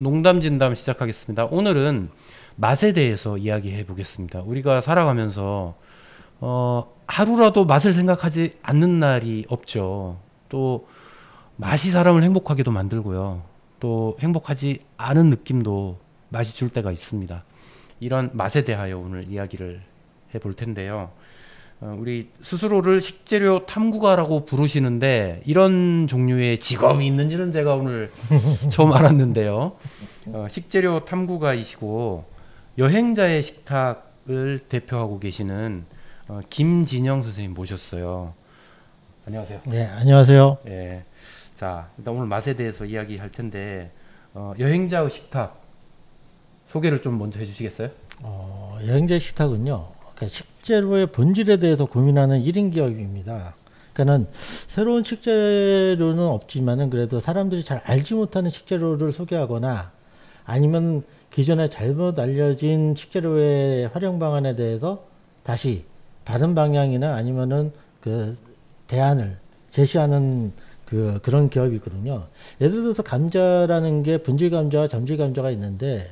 농담 진담 시작하겠습니다. 오늘은 맛에 대해서 이야기해 보겠습니다. 우리가 살아가면서 하루라도 맛을 생각하지 않는 날이 없죠. 또 맛이 사람을 행복하게도 만들고요. 또 행복하지 않은 느낌도 맛이 줄 때가 있습니다. 이런 맛에 대하여 오늘 이야기를 해볼 텐데요. 우리 스스로를 식재료 탐구가라고 부르시는데 이런 종류의 직업이 있는지는 제가 오늘 처음 알았는데요. 식재료 탐구가이시고 여행자의 식탁을 대표하고 계시는 김진영 선생님 모셨어요. 안녕하세요. 네, 안녕하세요. 예. 자, 일단 오늘 맛에 대해서 이야기할 텐데 여행자의 식탁 소개를 좀 먼저 해주시겠어요? 여행자 식탁은요, 그러니까 식재료의 본질에 대해서 고민하는 1인 기업입니다. 그러니까는 새로운 식재료는 없지만은 그래도 사람들이 잘 알지 못하는 식재료를 소개하거나 아니면 기존에 잘못 알려진 식재료의 활용 방안에 대해서 다시 다른 방향이나 아니면은 그 대안을 제시하는 그런 기업이거든요. 예를 들어서 감자라는 게 분질 감자와 점질 감자가 있는데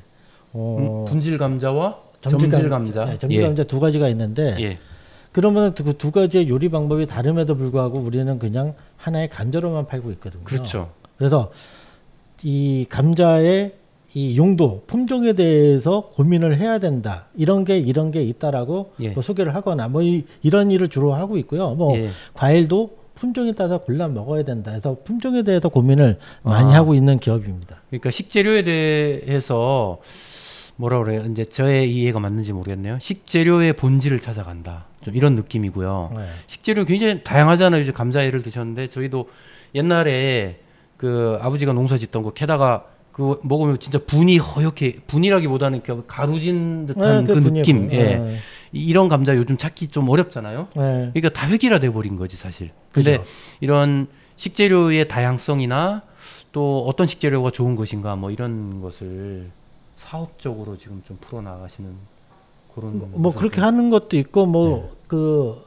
분질 감자와 점질 감자. 네, 점질 감자 두 가지가 있는데 예. 그러면 그 두 가지의 요리 방법이 다름에도 불구하고 우리는 그냥 하나의 감자로만 팔고 있거든요. 그렇죠. 그래서 이 감자의 이 용도, 품종에 대해서 고민을 해야 된다. 이런 게 있다라고 뭐 소개를 하거나 뭐 이런 일을 주로 하고 있고요. 뭐 과일도 품종에 따라 골라 먹어야 된다 해서 품종에 대해서 고민을 많이 하고 있는 기업입니다. 그러니까 식재료에 대해서 뭐라 그래요? 이제 저의 이해가 맞는지 모르겠네요. 식재료의 본질을 찾아간다. 좀 이런 느낌이고요. 네. 식재료 굉장히 다양하잖아요. 이제 감자 예를 드셨는데 저희도 옛날에 그 아버지가 농사 짓던 거 캐다가 그 먹으면 진짜 분이 허옇게 분이라기보다는 가루진 듯한 그 느낌. 예. 이런 감자 요즘 찾기 좀 어렵잖아요. 그러니까 다 획일화돼 버린 거지 사실. 근데 그죠. 이런 식재료의 다양성이나 또 어떤 식재료가 좋은 것인가 뭐 이런 것을 사업적으로 지금 좀 풀어나가시는 그런 뭐 그렇게 하는 것도 있고 뭐 그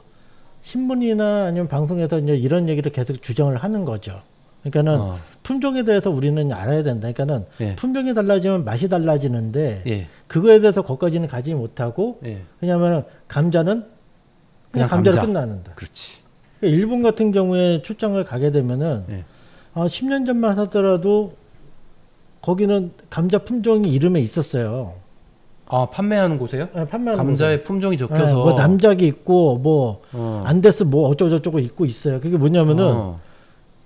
신문이나 아니면 방송에서 이제 이런 얘기를 계속 주장을 하는 거죠. 그러니까는 품종에 대해서 우리는 알아야 된다. 그러니까는 품종이 달라지면 맛이 달라지는데 그거에 대해서 거기까지는 가지 못하고 왜냐하면 감자는 그냥 감자로 끝나는다. 그렇지. 그러니까 일본 같은 경우에 출장을 가게 되면은 10년 전만 하더라도 거기는 감자 품종이 이름에 있었어요. 아, 판매하는 곳에요? 네, 판매하는 감자의 곳에. 품종이 적혀서. 네, 뭐 남작이 있고 뭐 안데스 뭐 어쩌고저쩌고 있고 있어요. 그게 뭐냐면은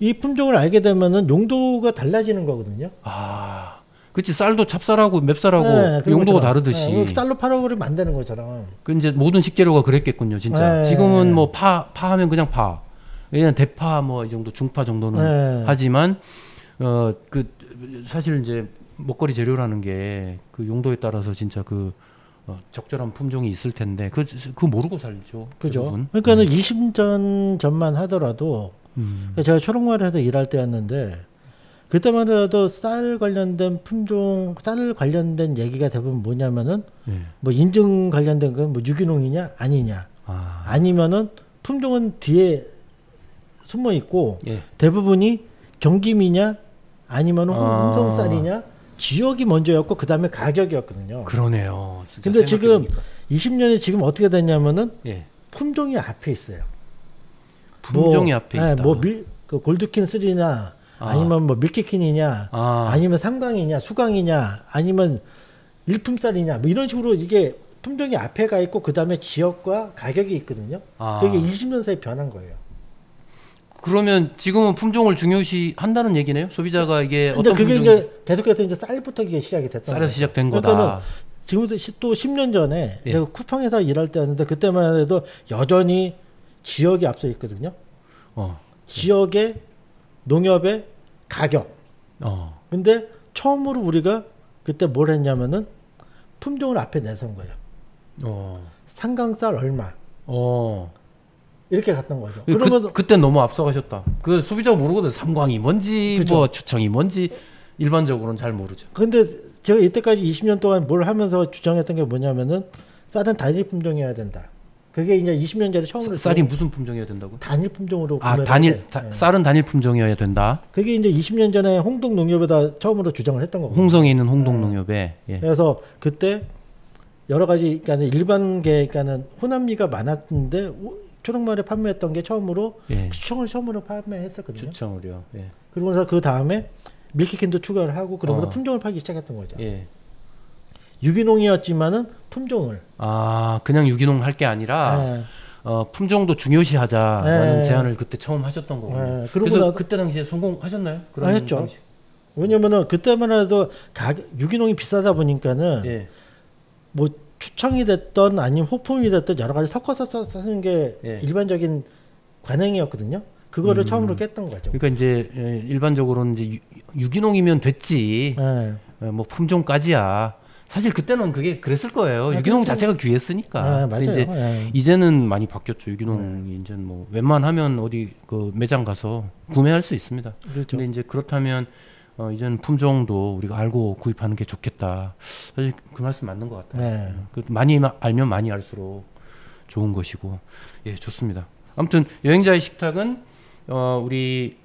이 품종을 알게 되면은 용도가 달라지는 거거든요. 아, 그렇지. 쌀도 찹쌀하고 맵쌀하고 용도가 다르듯이. 쌀로 팔아버리면 안 되는 것처럼. 그 이제 모든 식재료가 그랬겠군요, 진짜. 지금은 뭐 파하면 그냥 파. 그냥 대파 뭐 이 정도 중파 정도는 하지만 그 사실 이제 먹거리 재료라는 게 그 용도에 따라서 진짜 그 적절한 품종이 있을 텐데 그 모르고 살죠. 그죠. 그러니까는 20년 전만 하더라도 제가 초록마을에서 일할 때였는데 그때만 해도 쌀 관련된 품종, 쌀 관련된 얘기가 대부분 뭐냐면은 뭐 인증 관련된 건 뭐 유기농이냐 아니냐 아니면은 품종은 뒤에 숨어 있고 대부분이 경김이냐 아니면 홍성쌀이냐 지역이 먼저였고 그 다음에 가격이었거든요. 그러네요. 근데 지금 20년이 지금 어떻게 됐냐면은 품종이 앞에 있어요. 품종이 앞에 있다. 뭐 그 골드킨 3냐 아니면 뭐 밀키킨이냐 아니면 삼강이냐 수강이냐 아니면 일품쌀이냐 뭐 이런 식으로 이게 품종이 앞에 가 있고 그 다음에 지역과 가격이 있거든요. 그게 20년 사이 변한 거예요. 그러면 지금은 품종을 중요시 한다는 얘기네요. 소비자가 이게 어떤 그게 이제 계속해서 이제 쌀부터 이게 시작이 됐던 거예요. 쌀에서 시작된 거다. 지금도 또 10년 전에 제가 쿠팡에서 일할 때였는데 그때만 해도 여전히 지역이 앞서 있거든요. 지역의 농협의 가격. 근데 처음으로 우리가 그때 뭘 했냐면은 품종을 앞에 내선 거예요. 상강쌀 얼마. 이렇게 갔던 거죠. 그러면 그때 너무 앞서가셨다. 그 소비자가 모르거든. 삼광이 뭔지 그쵸? 뭐 추청이 뭔지 일반적으로는 잘 모르죠. 근데 제가 이때까지 20년 동안 뭘 하면서 주장했던 게 뭐냐면은 쌀은 단일 품종이어야 된다. 그게 이제 20년 전에 처음으로 쌀이 무슨 품종이어야 된다고? 단일 품종으로 쌀은 단일 품종이어야 된다. 그게 이제 20년 전에 홍동농협에다 처음으로 주장을 했던 거고. 홍성에 있는 홍동농협에. 예. 그래서 그때 여러 가지 그러니까 일반계 그러니까는 호남미가 많았는데 초록말에 판매했던 게 처음으로 예. 추청을 처음으로 판매했었거든요. 추청을요. 예. 그러면서 그 다음에 밀키캔도 추가를 하고 그러면서 품종을 팔기 시작했던 거죠. 예. 유기농이었지만은 품종을 그냥 유기농 할 게 아니라 품종도 중요시하자라는 제안을 그때 처음 하셨던 거군요. 그래서 그때 당시에 성공하셨나요? 했죠. 당시. 왜냐면은 그때만 해도 유기농이 비싸다 보니까는 예. 뭐 추청이 됐던 아니면 호품이 됐던 여러 가지 섞어서 쓰는 게 일반적인 관행이었거든요. 그거를 처음으로 깼던 거죠. 그러니까 이제 일반적으로는 이제 유기농이면 됐지. 뭐 품종까지야. 사실 그때는 그게 그랬을 거예요. 유기농 자체가 귀했으니까. 맞아요. 이제 이제는 많이 바뀌었죠. 유기농이 이제는 뭐 웬만하면 어디 그 매장 가서 구매할 수 있습니다. 그렇죠. 근데 이제 그렇다면 이제는 품종도 우리가 알고 구입하는 게 좋겠다. 사실 그 말씀 맞는 것 같아요. 많이 알면 많이 알수록 좋은 것이고. 예, 좋습니다. 아무튼 여행자의 식탁은 우리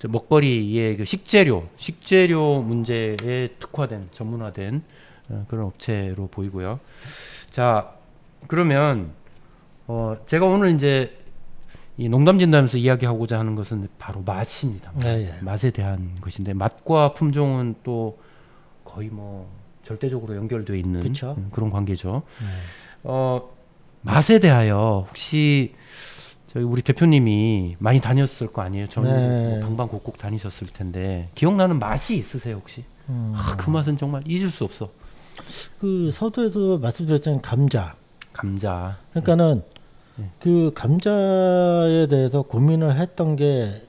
먹거리의 그 식재료 문제에 특화된 전문화된 그런 업체로 보이고요. 자, 그러면 제가 오늘 이제 이 농담 진담에서 이야기하고자 하는 것은 바로 맛입니다. 맛에 대한 것인데 맛과 품종은 또 거의 뭐 절대적으로 연결되어 있는 그런 관계죠. 맛에 대하여 혹시 저희 우리 대표님이 많이 다녔을 거 아니에요? 저는 뭐 방방곡곡 다니셨을 텐데 기억나는 맛이 있으세요 혹시? 그 맛은 정말 잊을 수 없어. 그 서두에도 말씀드렸잖아요. 감자. 그러니까는 그 감자에 대해서 고민을 했던 게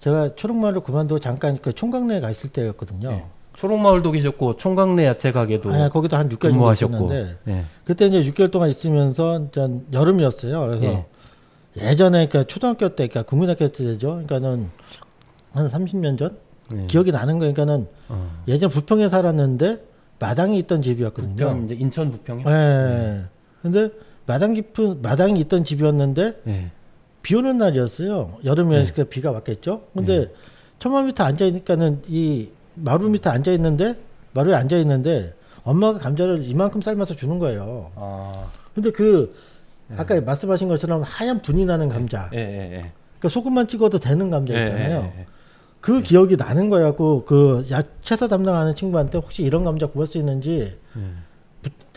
제가 초록마을 그만두고 잠깐 그 총각내에 가 있을 때였거든요. 초록마을도 계셨고 총각내 야채 가게도 거기도 한 6개월 정도 있었는데 그때 이제 6개월 동안 있으면서 여름이었어요. 그래서 예전에 그러니까 초등학교 때, 그러니까 국민학교 때죠. 그러니까는 한 30년 전 기억이 나는 거예요. 그러니까는 예전 부평에 살았는데 마당이 있던 집이었거든요. 부평, 이제 인천 부평이요? 근데 마당이 있던 집이었는데 비 오는 날이었어요. 여름이었으니까 비가 왔겠죠. 근데 천막 밑에 앉아 있으니까는 이 마루 밑에 앉아 있는데 마루에 앉아 있는데 엄마가 감자를 이만큼 삶아서 주는 거예요. 근데 아까 말씀하신 것처럼 하얀 분이 나는 감자. 그러니까 소금만 찍어도 되는 감자 있잖아요. 그 기억이 나는 거야. 그 야채사 담당하는 친구한테 혹시 이런 감자 구할 수 있는지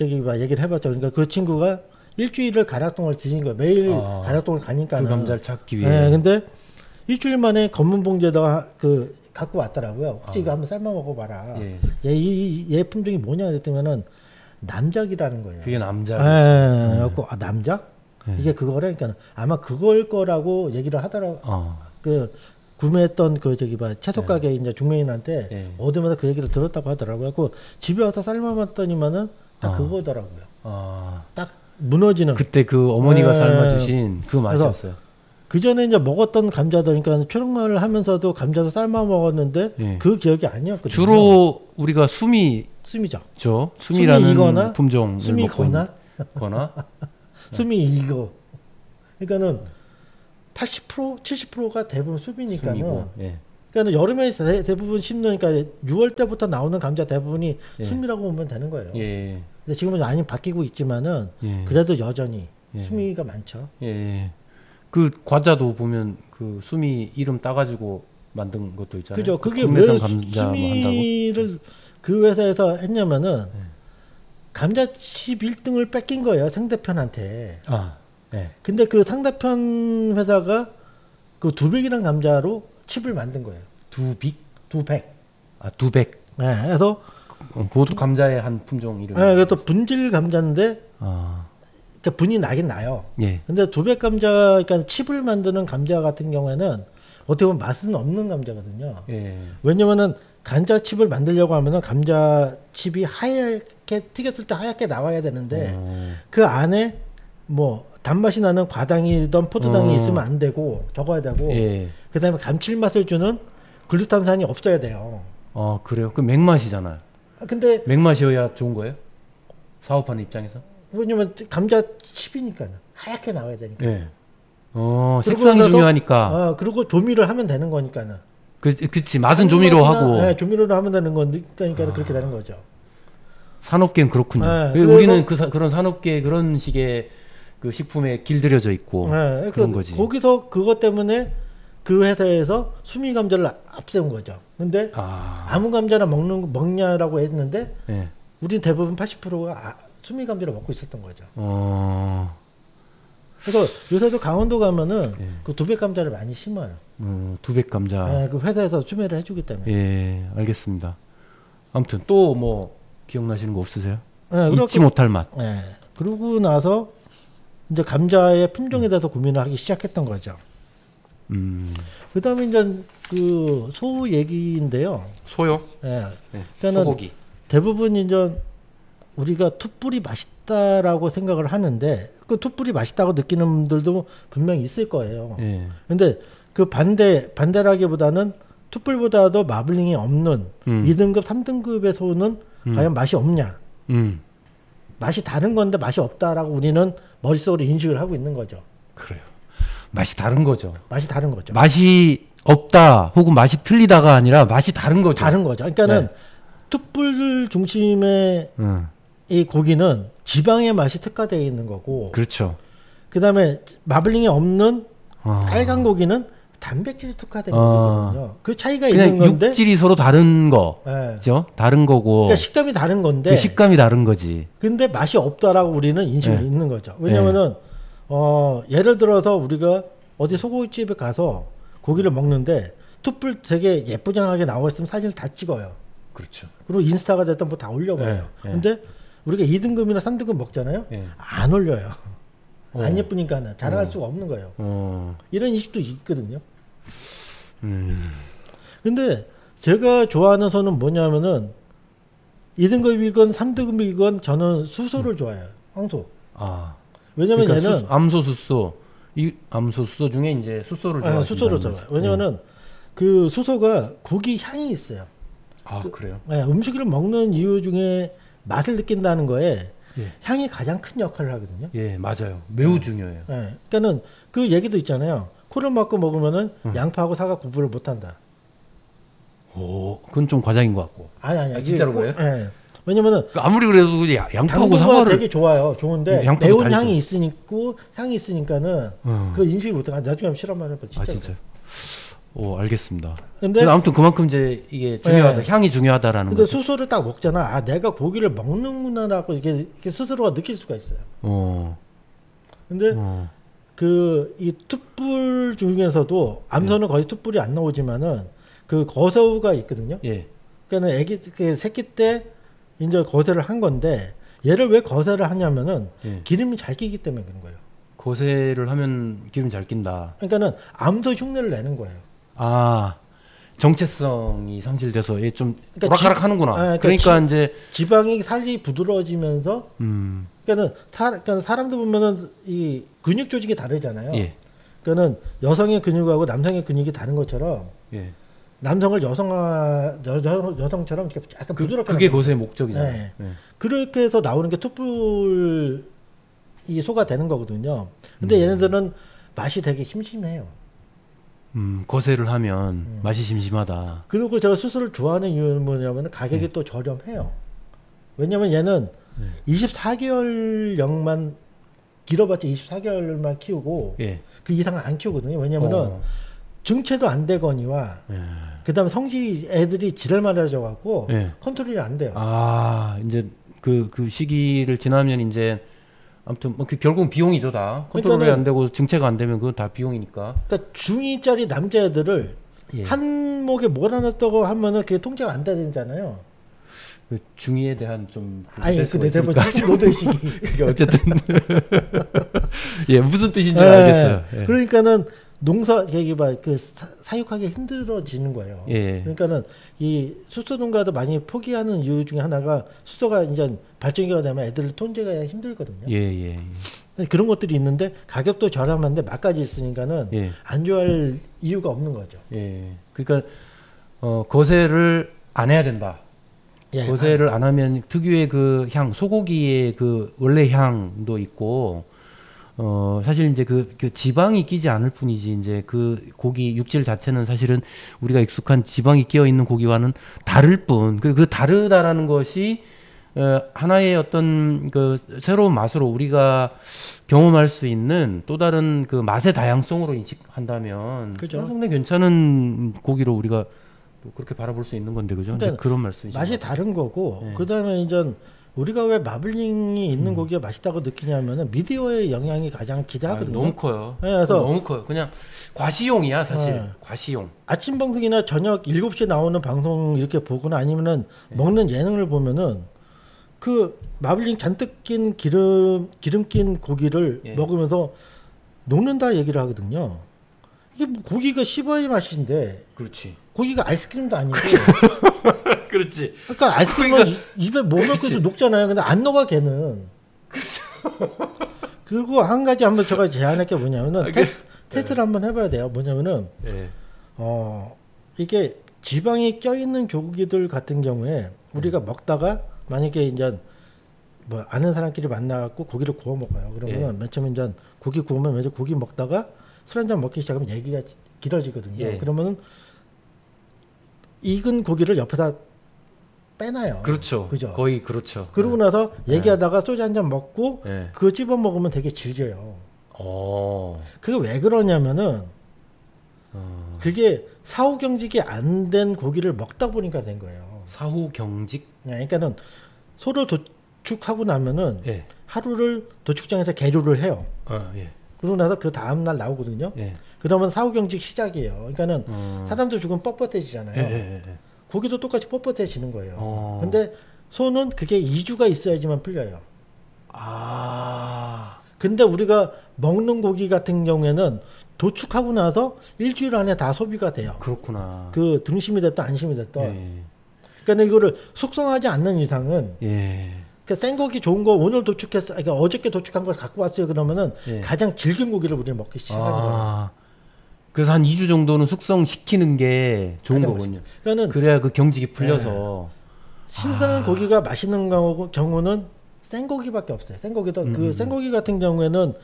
얘기를 해봤죠. 그러니까 그 친구가 일주일을 가락동을 드신 거예요. 매일 가락동을 가니까 그 감자를 찾기 위해. 근데 일주일 만에 검은 봉지에다가 갖고 왔더라고요. 혹시 이거 한번 삶아 먹어봐라. 얘 품종이 뭐냐 그랬더니는 남작이라는 거예요. 그게 남작. 그래갖고 남작? 이게 그거래. 그러니까 아마 그걸 거라고 얘기를 하더라고. 구매했던 채소 가게 이제 중매인한테 어디마다 그 얘기를 들었다고 하더라고요. 그 집에 와서 삶아봤더니만은 딱 그거더라고요. 딱 무너지는. 그때 그 어머니가 삶아주신 그 맛이었어요. 그 전에 이제 먹었던 감자들, 그러니까 초록마을 하면서도 감자도 삶아 먹었는데 그 기억이 아니었거든요. 주로 우리가 수미죠. 수미라는 품종을 수미거나 수미이거. 그러니까는 80% 70%가 대부분 수미니까는. 그러니까 여름에 대부분 심는, 그러니까 6월 때부터 나오는 감자 대부분이 수미라고 보면 되는 거예요. 근데 지금은 많이 바뀌고 있지만은 그래도 여전히 수미가 많죠. 그 과자도 보면 그 수미 이름 따가지고 만든 것도 있잖아요. 그죠. 그게 왜 수미를 그 회사에서 했냐면은 감자칩 1등을 뺏긴 거예요. 상대편한테. 근데 그 상대편 회사가 그 두백이라는 감자로 칩을 만든 거예요. 두백. 두백. 그래서 그것도 감자의 한 품종 이름. 그것도 분질 감자인데 그러니까 분이 나긴 나요. 근데 두백 감자, 그러니까 칩을 만드는 감자 같은 경우에는 어떻게 보면 맛은 없는 감자거든요. 왜냐면은 감자칩을 만들려고 하면은 감자칩이 하얗게 튀겼을 때 하얗게 나와야 되는데 그 안에 뭐 단맛이 나는 과당이든 포도당이 있으면 안 되고 적어야 되고 그다음에 감칠맛을 주는 글루탐산이 없어야 돼요. 그래요? 그 맥맛이잖아요. 근데 맥맛이어야 좋은 거예요? 사업하는 입장에서? 왜냐면 감자 칩이니까는 하얗게 나와야 되니까. 예. 색상이 중요하니까. 그리고 조미를 하면 되는 거니까는. 그치. 맛은 조미료 하고. 네, 조미료로 하면 되는 거니까 그렇게 되는 거죠. 산업계는 그렇군요. 네, 우리는 그런 산업계 그런 식의 그 식품에 길들여져 있고 네, 그런 거지. 거기서 그것 때문에 그 회사에서 수미 감자를 앞세운 거죠. 근데 아무 감자나 먹냐라고 했는데 네. 우리는 대부분 80%가 수미 감자를 먹고 있었던 거죠. 그래서 요새도 강원도 가면은 예. 그 두백 감자를 많이 심어요. 두백 감자. 네, 그 회사에서 수매를 해주기 때문에. 예, 알겠습니다. 아무튼 또 뭐 기억나시는 거 없으세요? 네, 잊지 못할 맛. 네. 그러고 나서 이제 감자의 품종에 대해서 고민을 하기 시작했던 거죠. 그다음에 이제 그 소 얘기인데요. 소요? 예. 네, 그러니까는 소고기. 대부분 대부분 이제 우리가 툭불이 맛있다라고 생각을 하는데 그 툭불이 맛있다고 느끼는 분들도 분명히 있을 거예요. 예. 근데 그 반대라기보다는 툭불보다도 마블링이 없는 2등급, 3등급의 소는 과연 맛이 없냐? 맛이 다른 건데 맛이 없다라고 우리는 머릿속으로 인식을 하고 있는 거죠. 그래요. 맛이 다른 거죠. 맛이 다른 거죠. 맛이 없다 혹은 맛이 틀리다가 아니라 맛이 다른 거죠. 다른 거죠. 그러니까는 툭불 중심의 이 고기는 지방의 맛이 특화되어 있는 거고, 그렇죠. 그다음에 마블링이 없는 빨간 고기는 단백질이 특화된 거거든요. 그 차이가 있는 건데 육질이 서로 다른 거, 네. 그죠? 다른 거고. 그러니까 식감이 다른 건데 그 식감이 다른 거지. 근데 맛이 없다라고 우리는 인식이 네. 있는 거죠. 왜냐면은 예를 들어서 우리가 어디 소고기집에 가서 고기를 먹는데 툭불 되게 예쁘장하게 나와 있으면 사진을 다 찍어요. 그렇죠. 그리고 인스타가 됐든 뭐 다 올려버려요. 네. 근데 우리가 2등급이나 3등급 먹잖아요. 네. 안 올려요. 안 예쁘니까는 자랑할 수가 없는 거예요. 이런 인식도 있거든요. 근데 제가 좋아하는 소는 뭐냐면은 2등급이건 3등급이건 저는 수소를 좋아해요. 황소. 왜냐면 그러니까 얘는 암소, 숫소. 이 암소, 숫소 중에 이제 숫소를 좋아해요. 수소를 좋아해요. 왜냐면은 그 수소가 고기 향이 있어요. 그래요? 네, 음식을 먹는 이유 중에 맛을 느낀다는 거에 예. 향이 가장 큰 역할을 하거든요. 예, 맞아요. 매우 중요해요. 네, 그러니까는 그 얘기도 있잖아요. 코를 막고 먹으면은 양파하고 사과 구분을 못한다. 그건 좀 과장인 것 같고. 아니. 진짜로 그래요? 네. 왜냐면은 아무리 그래도 양파하고 당분과 사과를 되게 좋아요. 좋은데 양파도 매운 달죠. 향이 있으니까는 그 인식을 못해. 나중에 한번 실험을 해봐. 진짜. 진짜요? 알겠습니다. 근데 아무튼 그만큼 이제 이게 중요하다. 향이 중요하다라는 근데 거죠. 수소를 딱 먹잖아. 내가 고기를 먹는구나라고 이게 스스로가 느낄 수가 있어요. 근데 그 이 툭불 중에서도 암소는 거의 툭불이 안 나오지만은 그 거새우가 있거든요. 예. 그러니까 그 새끼 때 이제 거새를 한 건데 얘를 왜 거새를 하냐면은 기름이 잘 끼기 때문에 그런 거예요. 거새를 하면 기름 잘 낀다. 그러니까는 암소 흉내를 내는 거예요. 정체성이 상실돼서 얘 좀 그러니까 오락가락 하는구나. 그러니까 이제 지방이 살이 부드러워지면서 그러니까 사람들 보면은 이 근육 조직이 다르잖아요. 예. 그러니까는 여성의 근육하고 남성의 근육이 다른 것처럼 예. 남성을 여성처럼 이렇게 약간 부드럽게 그게 거새의 목적이잖아요. 네. 예. 그렇게 해서 나오는 게 툭불 이 소가 되는 거거든요. 근데 얘네들은 맛이 되게 심심해요. 거새를 하면 맛이 심심하다. 그리고 제가 수수를 좋아하는 이유는 뭐냐면 가격이 또 저렴해요. 왜냐면 얘는 24개월령만 길어봤자 24개월만 키우고 그 이상은 안 키우거든요. 왜냐면은 증체도 안 되거니와 그다음에 성질이 애들이 지랄만 해져 갖고 컨트롤이 안 돼요. 이제 그 시기를 지나면 이제 아무튼 뭐 결국은 비용이죠 다. 컨트롤이 안 되고 증체가 안 되면 그건 다 비용이니까. 그러니까 중2짜리 남자애들을 한 목에 몰아넣었다고 하면은 그게 통제가 안 되잖아요. 그 중의에 대한 좀 아니 그 대부분 노동식이 어쨌든 무슨 뜻인지 알겠어요. 그러니까는 농사 얘기 그 사육하기 힘들어지는 거예요. 그러니까는 이 수소 농가도 많이 포기하는 이유 중에 하나가 수소가 이제 발전기가 되면 애들을 통제가 힘들거든요. 그런 것들이 있는데 가격도 저렴한데 맛까지 있으니까는 안 좋아할 이유가 없는 거죠. 그러니까 거세를 안 해야 된다. 예, 거세를 안 하면 특유의 그 향, 소고기의 그 원래 향도 있고, 사실 이제 그 지방이 끼지 않을 뿐이지, 이제 그 고기 육질 자체는 사실은 우리가 익숙한 지방이 끼어 있는 고기와는 다를 뿐, 그 다르다라는 것이, 하나의 어떤 그 새로운 맛으로 우리가 경험할 수 있는 또 다른 그 맛의 다양성으로 인식한다면, 그죠. 상당히 괜찮은 고기로 우리가 또 그렇게 바라볼 수 있는 건데, 그죠? 이제 그러니까 그런 말씀이죠. 맛이 다른 거고 네. 그다음에 이제 우리가 왜 마블링이 있는 고기가 맛있다고 느끼냐면은 미디어의 영향이 가장 기대하거든요. 너무 커요. 네, 그래서 너무 커요. 그냥 과시용이야, 사실. 네. 과시용. 아침 방송이나 저녁 7시에 나오는 방송 이렇게 보거나 아니면은 먹는 예능을 보면은 그 마블링 잔뜩 낀 기름 낀 고기를 예. 먹으면서 녹는다 얘기를 하거든요. 이게 뭐 고기가 씹어야 맛인데 그렇지. 고기가 아이스크림도 아니고 그렇지. 그러니까 아이스크림은 입에 못 넣고도 녹잖아요. 근데 안 녹아 걔는. 그리고 한 가지 한번 제가 제안할 게 뭐냐면은 테스트를 한번 해봐야 돼요. 뭐냐면은 예. 이게 지방이 껴있는 고기들 같은 경우에 우리가 먹다가 만약에 이제 뭐 아는 사람끼리 만나갖고 고기를 구워 먹어요. 그러면 맨 처음에 이제 고기 구우면 먼저 고기 먹다가 술 한잔 먹기 시작하면 얘기가 길어지거든요. 예. 그러면은 익은 고기를 옆에다 빼놔요. 그렇죠. 그죠? 거의 그렇죠. 그러고 나서 얘기하다가 소주 한 잔 먹고 예. 그거 찝어 먹으면 되게 질겨요. 어. 그게 왜 그러냐면은 어. 그게 사후 경직이 안 된 고기를 먹다 보니까 된 거예요. 사후 경직? 그러니까는 소를 도축하고 나면은 예. 하루를 도축장에서 계류를 해요. 예. 그러고 나서 그 다음 날 나오거든요. 예. 그러면 사후 경직 시작이에요. 그러니까는 사람도 죽으면 뻣뻣해지잖아요. 예. 고기도 똑같이 뻣뻣해지는 거예요. 어. 근데 소는 그게 2주가 있어야지만 풀려요. 아. 근데 우리가 먹는 고기 같은 경우에는 도축하고 나서 일주일 안에 다 소비가 돼요. 그렇구나. 그 등심이 됐든 안심이 됐든. 예. 그러니까 이거를 숙성하지 않는 이상은 예. 그러니까 생고기 좋은 거 오늘 도축했어, 그러니까 어저께 도축한 걸 갖고 왔어요. 그러면은 예. 가장 질긴 고기를 우리는 먹기 시작하는 거예요. 아. 그래서 한 2주 정도는 숙성시키는 게 좋은 가장 거군요. 그러니까는 그래야 그 경직이 풀려서. 신선한 고기가 맛있는 경우는 생고기밖에 없어요. 생고기도 그 생고기 같은 경우에는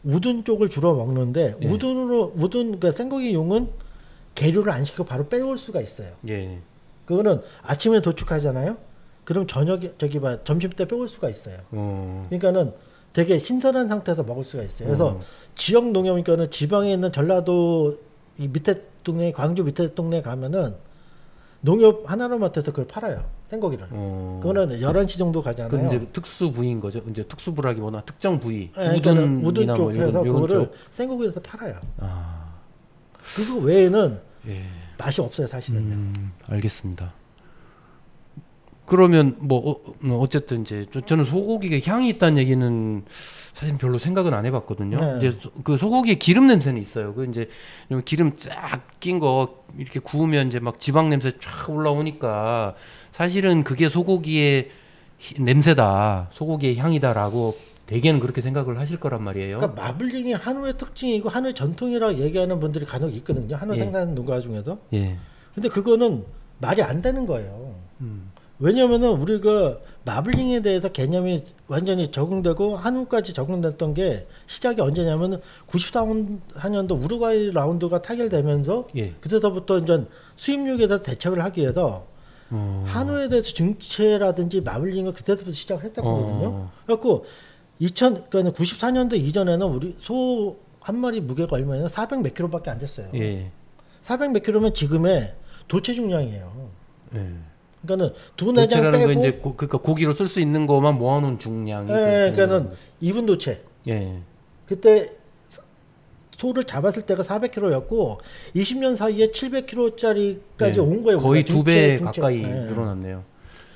우둔 쪽을 주로 먹는데 예. 우둔 그러니까 생고기용은 계류를 안 시키고 바로 빼올 수가 있어요. 예. 그거는 아침에 도축하잖아요. 그럼 저녁에 점심 때 빼올 수가 있어요. 그러니까는 되게 신선한 상태에서 먹을 수가 있어요. 그래서 지역 농협이니까는 지방에 있는 전라도 이 밑에 동네, 광주 밑에 동네 가면은 농협 하나로마트에서 그걸 팔아요. 생고기를. 그거는 11시 정도 가잖아요. 그건 이제 특수 부위인 거죠. 이제 특수 부라기보다 특정 부위. 우둔 우둔이나 뭐 쪽에서 요런 그거를 쪽. 생고기에서 팔아요. 아. 그거 외에는 예. 맛이 없어요, 사실은. 알겠습니다. 그러면 뭐 어쨌든 이제 저는 소고기가 향이 있다는 얘기는 사실 별로 생각은 안 해봤거든요. 네. 이제 그 소고기에 기름 냄새는 있어요. 그 이제 기름 쫙 낀 거 이렇게 구우면 이제 막 지방 냄새 쫙 올라오니까 사실은 그게 소고기의 냄새다, 소고기의 향이다라고 대개는 그렇게 생각을 하실 거란 말이에요. 그러니까 마블링이 한우의 특징이고 한우의 전통이라고 얘기하는 분들이 간혹 있거든요. 한우 예. 생산하는 농가 중에서. 예. 근데 그거는 말이 안 되는 거예요. 왜냐면은 우리가 마블링에 대해서 개념이 완전히 적응되고 한우까지 적응됐던 게 시작이 언제냐면은 94년도 우루과이 라운드가 타결되면서 예. 그때서부터 이제 수입육에 대해서 대책을 하기 위해서 한우에 대해서 증체라든지 마블링을 그때부터 시작을 했던 거거든요. 그래갖고 94년도 이전에는 우리 소 한 마리 무게가 얼마냐면 400 몇 킬로밖에 안 됐어요. 예. 400 몇 킬로면 지금의 도체중량이에요. 예. 그러니까는 두 내장 도체라는 빼고 건 이제 그러니까 고기로 쓸 수 있는 것만 모아놓은 중량이. 예, 그러니까는 2분 도체. 예. 그때 소를 잡았을 때가 400kg였고 20년 사이에 700kg짜리까지 예. 온 거예요. 거의 우리가. 두 배 중체. 가까이 예. 늘어났네요.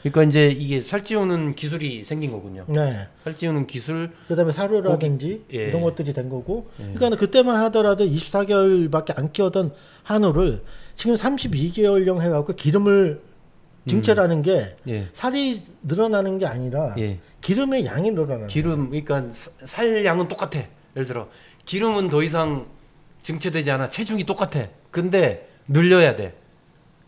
그러니까 이제 이게 살찌우는 기술이 생긴 거군요. 네. 살찌우는 기술. 그다음에 사료라든지 예. 이런 것들이 된 거고. 예. 그러니까 그때만 하더라도 24개월밖에 안 키우던 한우를 지금 32개월령 해갖고 기름을 증체라는 게 예. 살이 늘어나는 게 아니라 예. 기름의 양이 늘어나는 기름, 그러니까 살 양은 똑같아. 예를 들어 기름은 더 이상 증체되지 않아. 체중이 똑같아. 근데 늘려야 돼.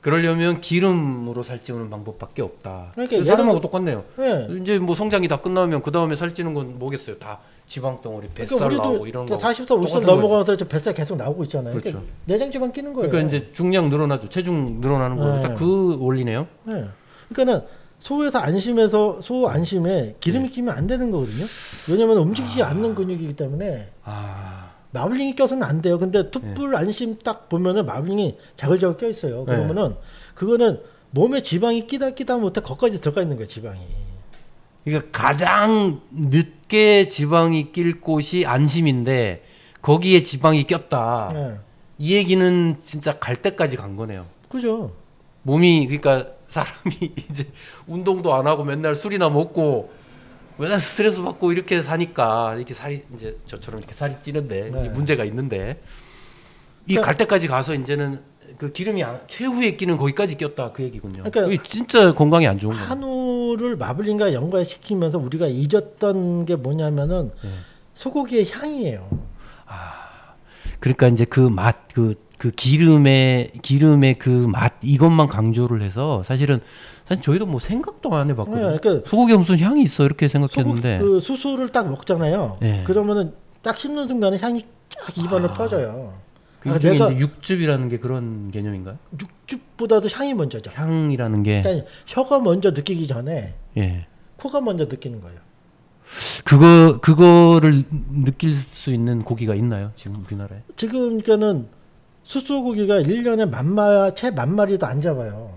그러려면 기름으로 살찌우는 방법밖에 없다. 그러니까 사람하고 똑같네요. 네. 이제 뭐 성장이 다 끝나면 그 다음에 살찌는 건 뭐겠어요? 다 지방 덩어리, 뱃살 그러니까 나오고 이런 거. 40살, 50살 똑같은 넘어가면서 저 뱃살 계속 나오고 있잖아요. 그렇죠. 그러니까 내장 지방 끼는 거예요. 그러니까 이제 중량 늘어나죠. 체중 늘어나는 거. 네. 딱 그 원리네요. 네. 그러니까는 소에서 안심해서 소 안심에 기름이 끼면 안 되는 거거든요. 왜냐면 움직이지 않는 근육이기 때문에 마블링이 껴서는 안 돼요. 근데 툭불 안심 딱 보면은 마블링이 자글자글 껴 있어요. 그러면은 그거는 몸에 지방이 끼다 못해 거기까지 들어가 있는 거예요. 지방이. 그러니까 가장 늦게 지방이 낄 곳이 안심인데 거기에 지방이 꼈다. 네. 이 얘기는 진짜 갈 때까지 간 거네요. 그죠. 몸이 그러니까 사람이 이제 운동도 안 하고 맨날 술이나 먹고 맨날 스트레스 받고 이렇게 사니까 이렇게 살이 이제 저처럼 이렇게 살이 찌는데 네. 문제가 있는데 이 그러니까 갈 때까지 가서 이제는 그 기름이 최후의 끼는 거기까지 꼈다 그 얘기군요. 그러니까 이게 진짜 건강에 안 좋은 거예요. 한우를 마블링과 연관시키면서 우리가 잊었던 게 뭐냐면은 소고기의 향이에요. 그러니까 이제 그 맛, 그 기름의 그 맛 이것만 강조를 해서 사실 저희도 뭐 생각도 안 해봤거든요. 네, 그러니까 소고기가 무슨 향이 있어 이렇게 생각했는데. 그 수수를 딱 먹잖아요. 네. 그러면은 딱 씹는 순간에 향이 쫙 입안에 퍼져요. 그 일종의 이제 육즙이라는 게 그런 개념인가요? 육즙보다도 향이 먼저죠. 향이라는 게. 그러니까 혀가 먼저 느끼기 전에 예. 코가 먼저 느끼는 거예요. 그거를 느낄 수 있는 고기가 있나요? 지금 우리나라에? 지금 그러니까는 숫소고기가 1년에 채 10,000마리도 안 잡아요.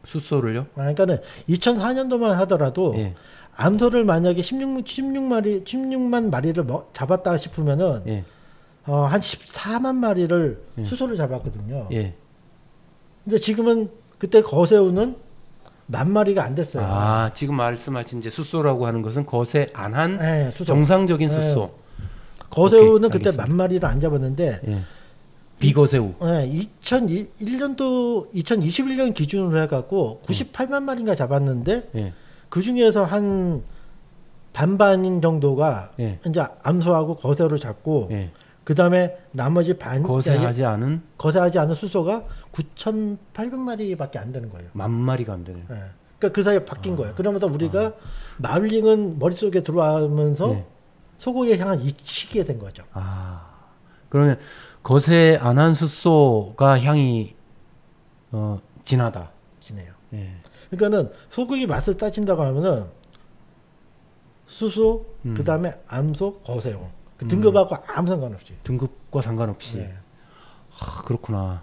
숫소를요? 그러니까는 2004년도만 하더라도 예. 암소를 만약에 16만 마리를 잡았다 싶으면은 예. 한 14만 마리를 수소를 잡았거든요. 예. 근데 지금은 그때 거새우는 10,000마리가 안 됐어요. 아, 지금 말씀하신 이제 숫소라고 하는 것은 거세 안 한 네, 수소. 정상적인 네. 숫소. 거새우는 오케이, 그때 알겠습니다. 10,000마리를 안 잡았는데 예. 비거새우. 2021년 기준으로 해갖고 98만 마리인가 잡았는데 예. 그 중에서 한 반반인 정도가 예. 이제 암소하고 거새우를 잡고 예. 그 다음에 나머지 거세하지 않은 거세하지 않은 수소가 9,800마리밖에 안 되는 거예요. 10,000마리가 안 되네요. 예. 그러니까 그 사이에 바뀐 거예요. 그러면서 우리가 마블링은 머릿속에 들어가면서 예. 소고기의 향을 잊히게 된 거죠. 그러면 거세 안 한 숫소가 향이 진하다. 지네요. 예. 그러니까는 소고기 맛을 따진다고 하면은 수소, 그 다음에 암소, 거새우. 그 등급하고 아무 상관없이. 등급과 상관없이. 네. 그렇구나.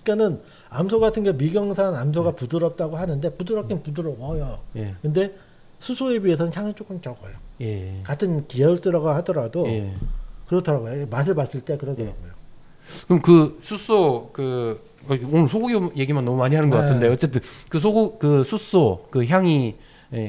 그러니까는 암소 같은 게 미경산 암소가 부드럽다고 하는데 부드럽긴 부드러워요. 예. 근데 수소에 비해서는 향이 조금 적어요. 예. 같은 계열수라고 하더라도 예. 그렇더라고요. 맛을 봤을 때 그러더라고요. 그럼 그 숫소 오늘 소고기 얘기만 너무 많이 하는 것 네. 같은데 어쨌든 그 숫소 그 향이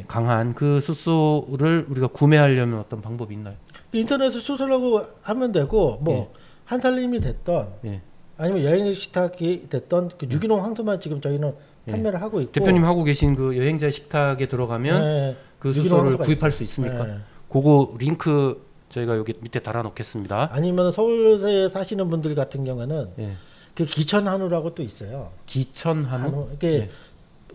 강한 그 숫소를 우리가 구매하려면 어떤 방법이 있나요? 인터넷에 수소라고 하면 되고 뭐 한살림이 됐던 예. 아니면 여행 식탁이 됐던 그 유기농 황소만 지금 저희는 판매를 하고 있고 대표님 하고 계신 그 여행자 식탁에 들어가면 네, 그 유기농 숫소를 황소가 구입할 있어요. 수 있습니까? 네. 그거 링크 저희가 여기 밑에 달아 놓겠습니다. 아니면 서울에 사시는 분들 같은 경우는 예. 그 기천 한우라고 또 있어요. 기천 한우? 이게 예.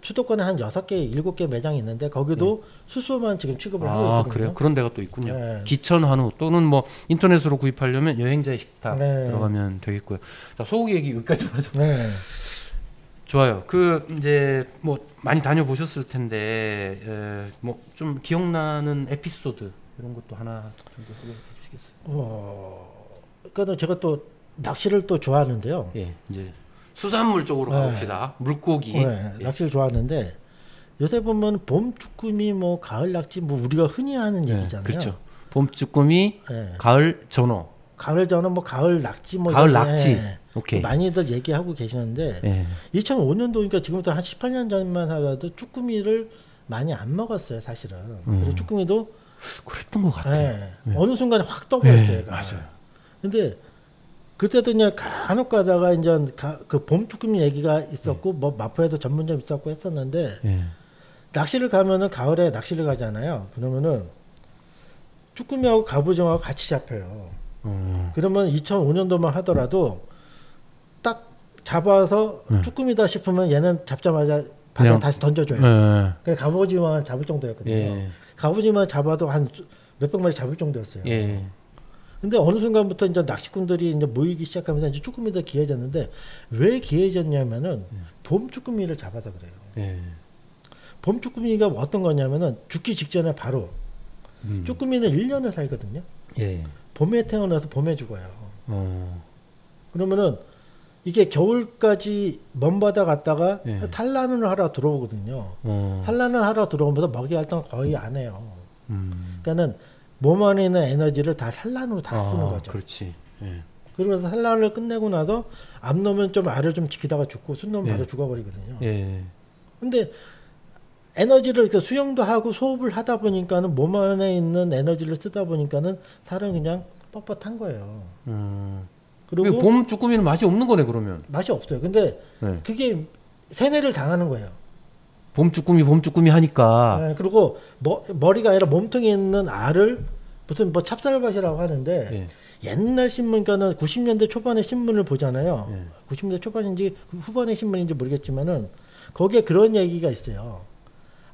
수도권에 한 6개, 7개 매장이 있는데 거기도 수소만 지금 취급을 하고 있거든요. 그래요? 그런 데가 또 있군요. 네. 기천 한우 또는 뭐 인터넷으로 구입하려면 여행자의 식탁 네. 들어가면 되겠고요. 자, 소고기 얘기 여기까지 하죠. 네. 좋아요. 이제 뭐 많이 다녀보셨을 텐데 뭐 좀 기억나는 에피소드 이런 것도 하나 정도 소개해 주시겠어요? 그러니까 제가 또 낚시를 또 좋아하는데요. 예, 이제 수산물 쪽으로 네. 가봅시다. 물고기. 네, 낚시를 좋아하는데 요새 보면 봄 쭈꾸미, 뭐 가을 낙지, 뭐 우리가 흔히 하는 네, 얘기잖아요. 그렇죠. 봄 쭈꾸미, 네. 가을 전어. 가을 저는 뭐 가을 낙지, 뭐 가을 이런 낙지. 게 오케이. 많이들 얘기하고 계시는데 예. 2005년도니까 지금부터 한 18년 전만 하더라도 쭈꾸미를 많이 안 먹었어요, 사실은. 그래서 쭈꾸미도 그랬던 것 같아요. 어느 순간에 확 떠버렸어요. 네, 얘가. 맞아요. 근데 그때도 그냥 간혹 가다가 이제 그 봄 쭈꾸미 얘기가 있었고 뭐 마포에도 전문점 있었고 했었는데 예. 낚시를 가면은 가을에 낚시를 가잖아요. 그러면은 쭈꾸미하고 갑오징어하고 같이 잡혀요. 그러면 2005년도만 하더라도 딱 잡아서 쭈꾸미다 싶으면 얘는 잡자마자 바다에 그냥, 다시 던져줘요. 예. 그냥 갑오징어만 잡을 정도였거든요. 예. 갑오징어만 잡아도 한 몇백 마리 잡을 정도였어요. 예. 근데 어느 순간부터 이제 낚시꾼들이 이제 모이기 시작하면서 이제 쭈꾸미가 귀해졌는데 왜 귀해졌냐면은 봄 쭈꾸미를 잡아서 그래요. 예. 봄 쭈꾸미가 어떤 거냐면은 죽기 직전에 바로 쭈꾸미는 1년을 살거든요. 예. 봄에 태어나서 봄에 죽어요. 어. 그러면은 이게 겨울까지 먼 바다 갔다가 예. 산란을 하러 들어오거든요. 산란을 하러 들어오면서 먹이 활동 거의 안 해요. 그러니까는 몸 안에 있는 에너지를 다 산란으로 다 쓰는 거죠. 그렇지. 예. 그러면서 산란을 끝내고 나서 암 놈은 좀 알을 좀 지키다가 죽고 순 놈은 예. 바로 죽어버리거든요. 예. 근데 에너지를 이렇게 수영도 하고 소흡을 하다 보니까는 몸 안에 있는 에너지를 쓰다 보니까는 살은 그냥 뻣뻣한 거예요. 그리고 봄 쭈꾸미는 맛이 없는 거네 그러면. 맛이 없어요. 근데 네. 그게 세뇌를 당하는 거예요. 봄 쭈꾸미 하니까. 네, 그리고 머리가 아니라 몸통에 있는 알을 무슨 뭐 찹쌀밭이라고 하는데 예. 옛날 신문, 그러니까는 90년대 초반의 신문을 보잖아요. 예. 90년대 초반인지 후반의 신문인지 모르겠지만은 거기에 그런 얘기가 있어요.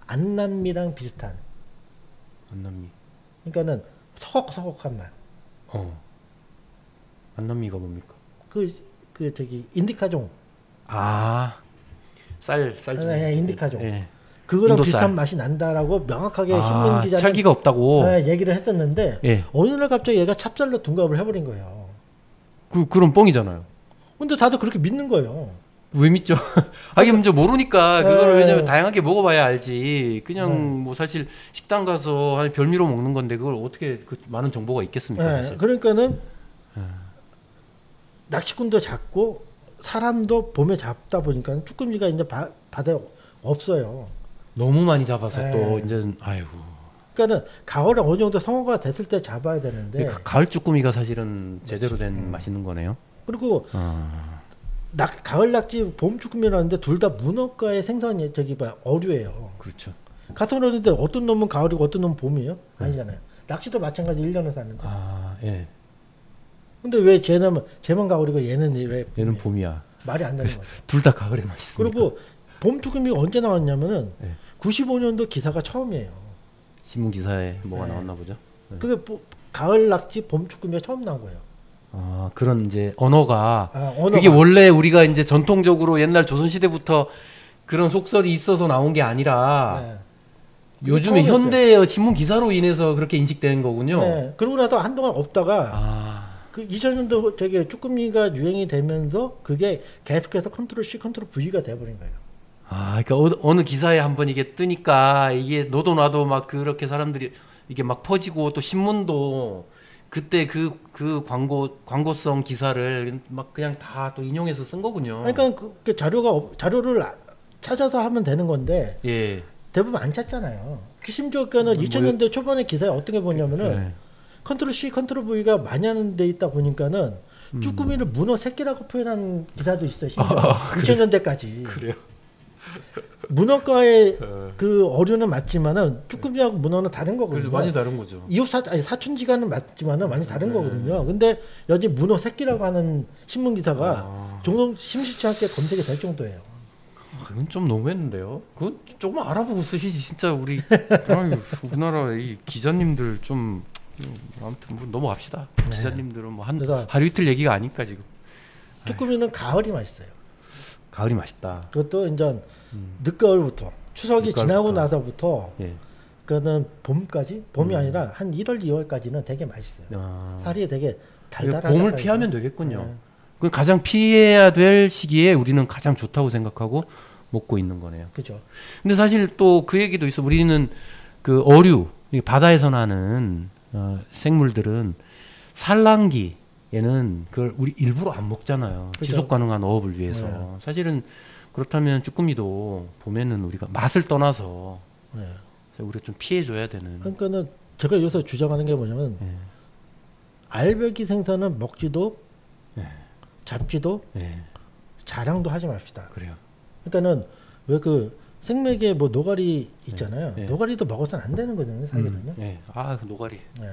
안남미랑 비슷한. 안남미. 그러니까는 서걱서걱한 맛. 안남미가 뭡니까? 그 저기 인디카종. 쌀 네, 인디카종. 예. 그거랑 인도쌀. 비슷한 맛이 난다라고 명확하게 신문 기자는 찰기가 없다고. 네, 얘기를 했었는데 예. 어느 날 갑자기 얘가 찹쌀로 둔갑을 해버린 거예요. 그럼 뻥이잖아요. 근데 다들 그렇게 믿는 거예요. 왜 믿죠? 이게 먼저 모르니까 그걸 네. 왜냐면 다양하게 먹어봐야 알지. 그냥 네. 뭐 사실 식당 가서 한 별미로 먹는 건데 그걸 어떻게 그 많은 정보가 있겠습니까? 네, 사실. 그러니까는 낚시꾼도 잡고 사람도 봄에 잡다 보니까 쭈꾸미가 이제 바다에 없어요. 너무 많이 잡아서 네. 또 이제 아이고. 그러니까는 가을에 어느 정도 성어가 됐을 때 잡아야 되는데 가을 쭈꾸미가 사실은 제대로 된 맛있는 거네요. 그리고 가을 낙지, 봄 쭈꾸미라는데 둘 다 문어과의 생선이 저기 어류예요. 그렇죠. 같은 어류인데 어떤 놈은 가을이고 어떤 놈은 봄이에요? 아니잖아요. 낚시도 마찬가지 1년을 사는데. 예. 근데 왜 쟤만 가을이고 얘는 왜 얘는 봄이야. 말이 안 되는 거죠. 둘 다 가을에 맛있습니다. 그리고 봄 쭈꾸미가 언제 나왔냐면은 네. 95년도 기사가 처음이에요. 신문 기사에 뭐가 네. 나왔나 보죠. 네. 그게 가을 낙지, 봄 쭈꾸미가 처음 나온 거예요. 그런 이제 언어가 언어가. 이게 원래 우리가 이제 전통적으로 옛날 조선 시대부터 그런 속설이 있어서 나온 게 아니라 네. 요즘에 처음이었어요. 현대의 신문 기사로 인해서 그렇게 인식되는 거군요. 네. 그러고 나서 한동안 없다가 그 2000년도 되게 쭈꾸미가 유행이 되면서 그게 계속해서 컨트롤 C, 컨트롤 V가 돼버린 거예요. 그러니까 어느 기사에 한번 이게 뜨니까 이게 너도 나도 막 그렇게 사람들이 이게 막 퍼지고 또 신문도 그때 그 광고성 기사를 막 그냥 다 또 인용해서 쓴 거군요. 그러니까 그 자료를 찾아서 하면 되는 건데 예. 대부분 안 찾잖아요. 심지어 그는 2000년대 초반에 기사에 어떤 게 보냐면은 네. 컨트롤 C, 컨트롤 V가 많이 하는 데 있다 보니까는 쭈꾸미를 문어 새끼라고 표현한 기사도 있어요. 심지어 2000년대까지. 그래요. 문어과의 그 어류는 맞지만은 쭈꾸미하고 문어는 다른 거거든요. 그래서 많이 다른 거죠. 사촌지간은 맞지만은 많이 다른 거거든요. 근데 여기 문어 새끼라고 하는 신문 기사가 종종 심심치 않게 검색이 될 정도예요. 그건 좀 너무했는데요. 그건 조금 알아보고 쓰시지 진짜 우리 우리나라 이 기자님들 좀 아무튼 뭐 넘어갑시다. 기자님들은 뭐 그래서 하루 이틀 얘기가 아니까 지금. 쭈꾸미는 가을이 맛있어요. 가을이 맛있다. 그것도 이제 늦가을부터 추석이 늦가을부터. 지나고 나서부터 예. 그는 봄까지 봄이 아니라 한 1월, 2월까지는 되게 맛있어요. 살이 되게 달달하다. 봄을 피하면 되겠군요. 네. 그 가장 피해야 될 시기에 우리는 가장 좋다고 생각하고 먹고 있는 거네요. 그죠. 근데 사실 또 그 얘기도 있어. 우리는 그 어류, 바다에서 나는 생물들은 산란기에는 그걸 우리 일부러 안 먹잖아요. 그죠. 지속 가능한 어업을 위해서. 네. 사실은 그렇다면 쭈꾸미도 봄에는 우리가 맛을 떠나서 네. 우리가 좀 피해줘야 되는. 그러니까는 제가 요새 주장하는 게 뭐냐면 예. 알배기 생선은 먹지도 예. 잡지도 예. 자랑도 하지 맙시다. 그래요. 그러니까는 왜 그 생맥에 뭐 노가리 있잖아요. 네. 노가리도 먹어서는 안 되는 거잖아요. 사실은요. 예. 그 노가리. 네.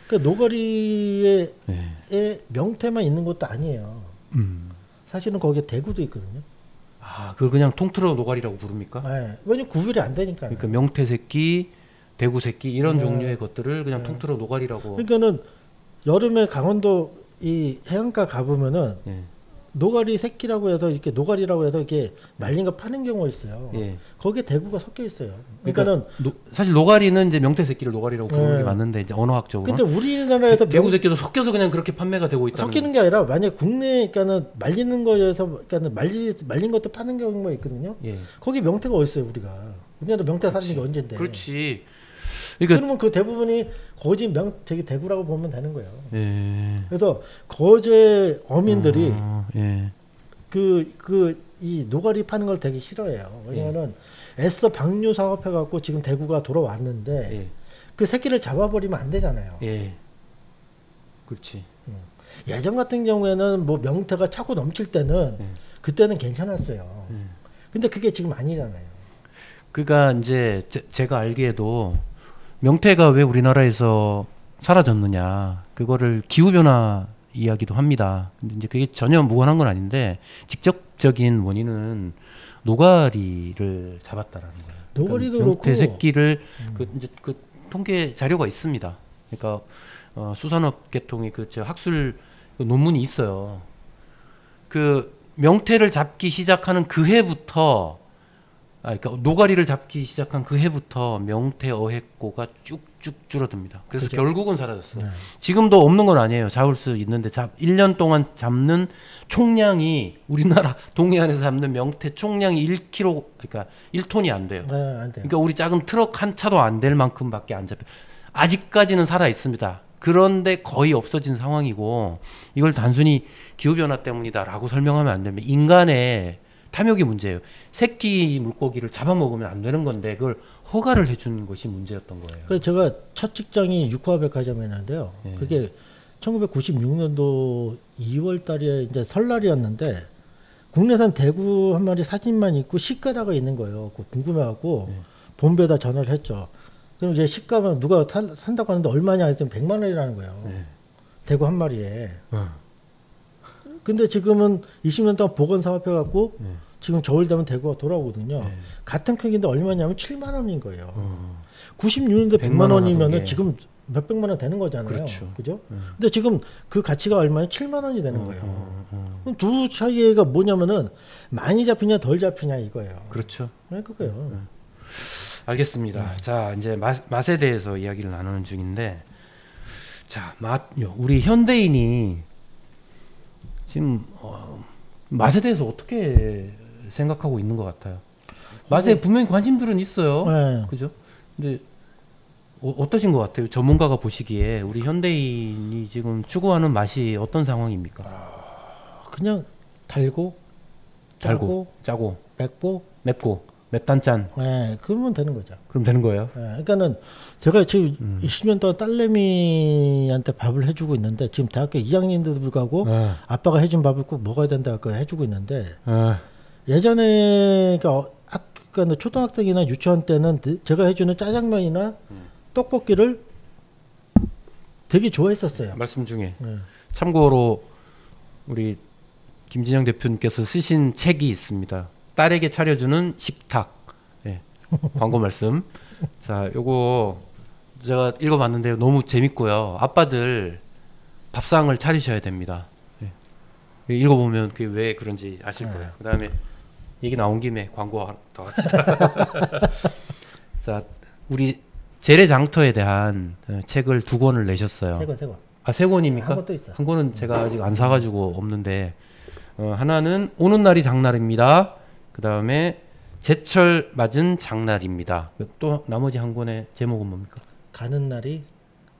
그 노가리의 예. 명태만 있는 것도 아니에요. 사실은 거기에 대구도 있거든요. 아, 그걸 그냥 통틀어 노가리라고 부릅니까? 네. 왜냐면 구별이 안 되니까. 그러니까 명태 새끼, 대구 새끼 이런 종류의 것들을 그냥 통틀어 노가리라고. 그러니까는 여름에 강원도 이 해안가 가보면은 예. 노가리 새끼라고 해서 이렇게 노가리라고 해서 이렇게 말린 거 파는 경우가 있어요. 예. 거기에 대구가 섞여 있어요. 그러니까는 사실 노가리는 이제 명태 새끼를 노가리라고 부르는 네. 게 맞는데 이제 언어학적으로. 근데 우리나라에서 대구 새끼도 섞여서 그냥 그렇게 판매가 되고 있다는. 섞이는 게 아니라 만약 국내 그러니까는 말리는 거에서 그러니까는 말린 것도 파는 경우가 있거든요. 예. 거기 명태가 어디 있어요, 우리가. 우리나라 명태 사는 게 언젠데. 그렇지. 그러니까 그러면 그 대부분이 거짓 되게 대구라고 보면 되는 거예요. 예. 그래서 거제 어민들이 예. 이 노가리 파는 걸 되게 싫어해요. 왜냐면은 애써 방류 사업해갖고 지금 대구가 돌아왔는데 예. 그 새끼를 잡아버리면 안 되잖아요. 예. 그렇지. 예전 같은 경우에는 뭐 명태가 차고 넘칠 때는 그때는 괜찮았어요. 근데 그게 지금 아니잖아요. 그러니까 이제 제가 알기에도 명태가 왜 우리나라에서 사라졌느냐 그거를 기후 변화 이야기도 합니다. 근데 이제 그게 전혀 무관한 건 아닌데 직접적인 원인은 노가리를 잡았다라는 거예요. 노가리도 그러니까 명태 그렇고 새끼를 이제 그 통계 자료가 있습니다. 그러니까 수산업 계통이 저 학술 논문이 있어요. 그 명태를 잡기 시작하는 그 해부터 그러니까 노가리를 잡기 시작한 그 해부터 명태 어획고가 쭉쭉 줄어듭니다. 그래서 그죠? 결국은 사라졌어요. 네. 지금도 없는 건 아니에요. 잡을 수 있는데 1년 동안 잡는 총량이 우리나라 동해안에서 잡는 명태 총량이 1kg 그러니까 1톤이 안 돼요. 네, 안 돼요. 그러니까 우리 작은 트럭 한 차도 안 될 만큼밖에 안 잡혀. 아직까지는 살아 있습니다. 그런데 거의 없어진 상황이고 이걸 단순히 기후 변화 때문이다라고 설명하면 안 됩니다. 인간의 탐욕이 문제예요. 새끼 물고기를 잡아먹으면 안 되는 건데 그걸 허가를 해준 것이 문제였던 거예요. 그래서 제가 첫 직장이 육화백화점이었는데요. 예. 그게 1996년도 2월 달에 이제 설날이었는데 국내산 대구 한 마리 사진만 있고 시가라가 있는 거예요. 궁금해갖고 본부에다 전화를 했죠. 그럼 이제 시가만 누가 산다고 하는데 얼마냐 했더니 100만 원이라는 거예요. 대구 한 마리에. 근데 지금은 20년 동안 보건 사업해갖고 지금 겨울 되면 대구가 돌아오거든요. 같은 크기인데 얼마냐면 7만 원인 거예요. 96년도 100만 원이면은 지금 몇백만 원 되는 거잖아요. 그렇죠. 그죠? 근데 지금 그 가치가 얼마냐? 7만 원이 되는 거예요. 그럼 두 차이가 뭐냐면은 많이 잡히냐 덜 잡히냐 이거예요. 그렇죠. 네, 그거예요. 알겠습니다. 자, 이제 맛에 대해서 이야기를 나누는 중인데, 자, 우리 현대인이 지금 맛에 대해서 어떻게 생각하고 있는 것 같아요? 맛에 분명히 관심들은 있어요. 네. 그죠? 근데 어떠신 것 같아요? 전문가가 보시기에 우리 현대인이 지금 추구하는 맛이 어떤 상황입니까? 그냥 달고, 짜고, 맵고, 맵단짠. 네, 그러면 되는 거죠. 그럼 되는 거예요? 네, 그러니까는 제가 지금 20년 동안 딸내미한테 밥을 해주고 있는데 지금 대학교 2학년인데도 불구하고 아빠가 해준 밥을 꼭 먹어야 된다고 해주고 있는데 예전에 그러니까 초등학생이나 유치원 때는 제가 해주는 짜장면이나 떡볶이를 되게 좋아했었어요. 말씀 중에 참고로 우리 김진영 대표님께서 쓰신 책이 있습니다. 딸에게 차려주는 식탁. 예. 광고 말씀. 자, 요거 제가 읽어봤는데요. 너무 재밌고요. 아빠들 밥상을 차리셔야 됩니다. 예. 읽어보면 그게 왜 그런지 아실 거예요. 그 다음에 얘기 나온 김에 광고 더 합시다. 자, 우리 재래장터에 대한 책을 2권을 내셨어요. 3권. 아, 3권입니까? 한 권 또 있어. 한 권은 제가 아직 안 사가지고 없는데, 하나는 오는 날이 장날입니다. 그 다음에 제철 맞은 장날입니다. 또 나머지 한 권의 제목은 뭡니까? 가는 날이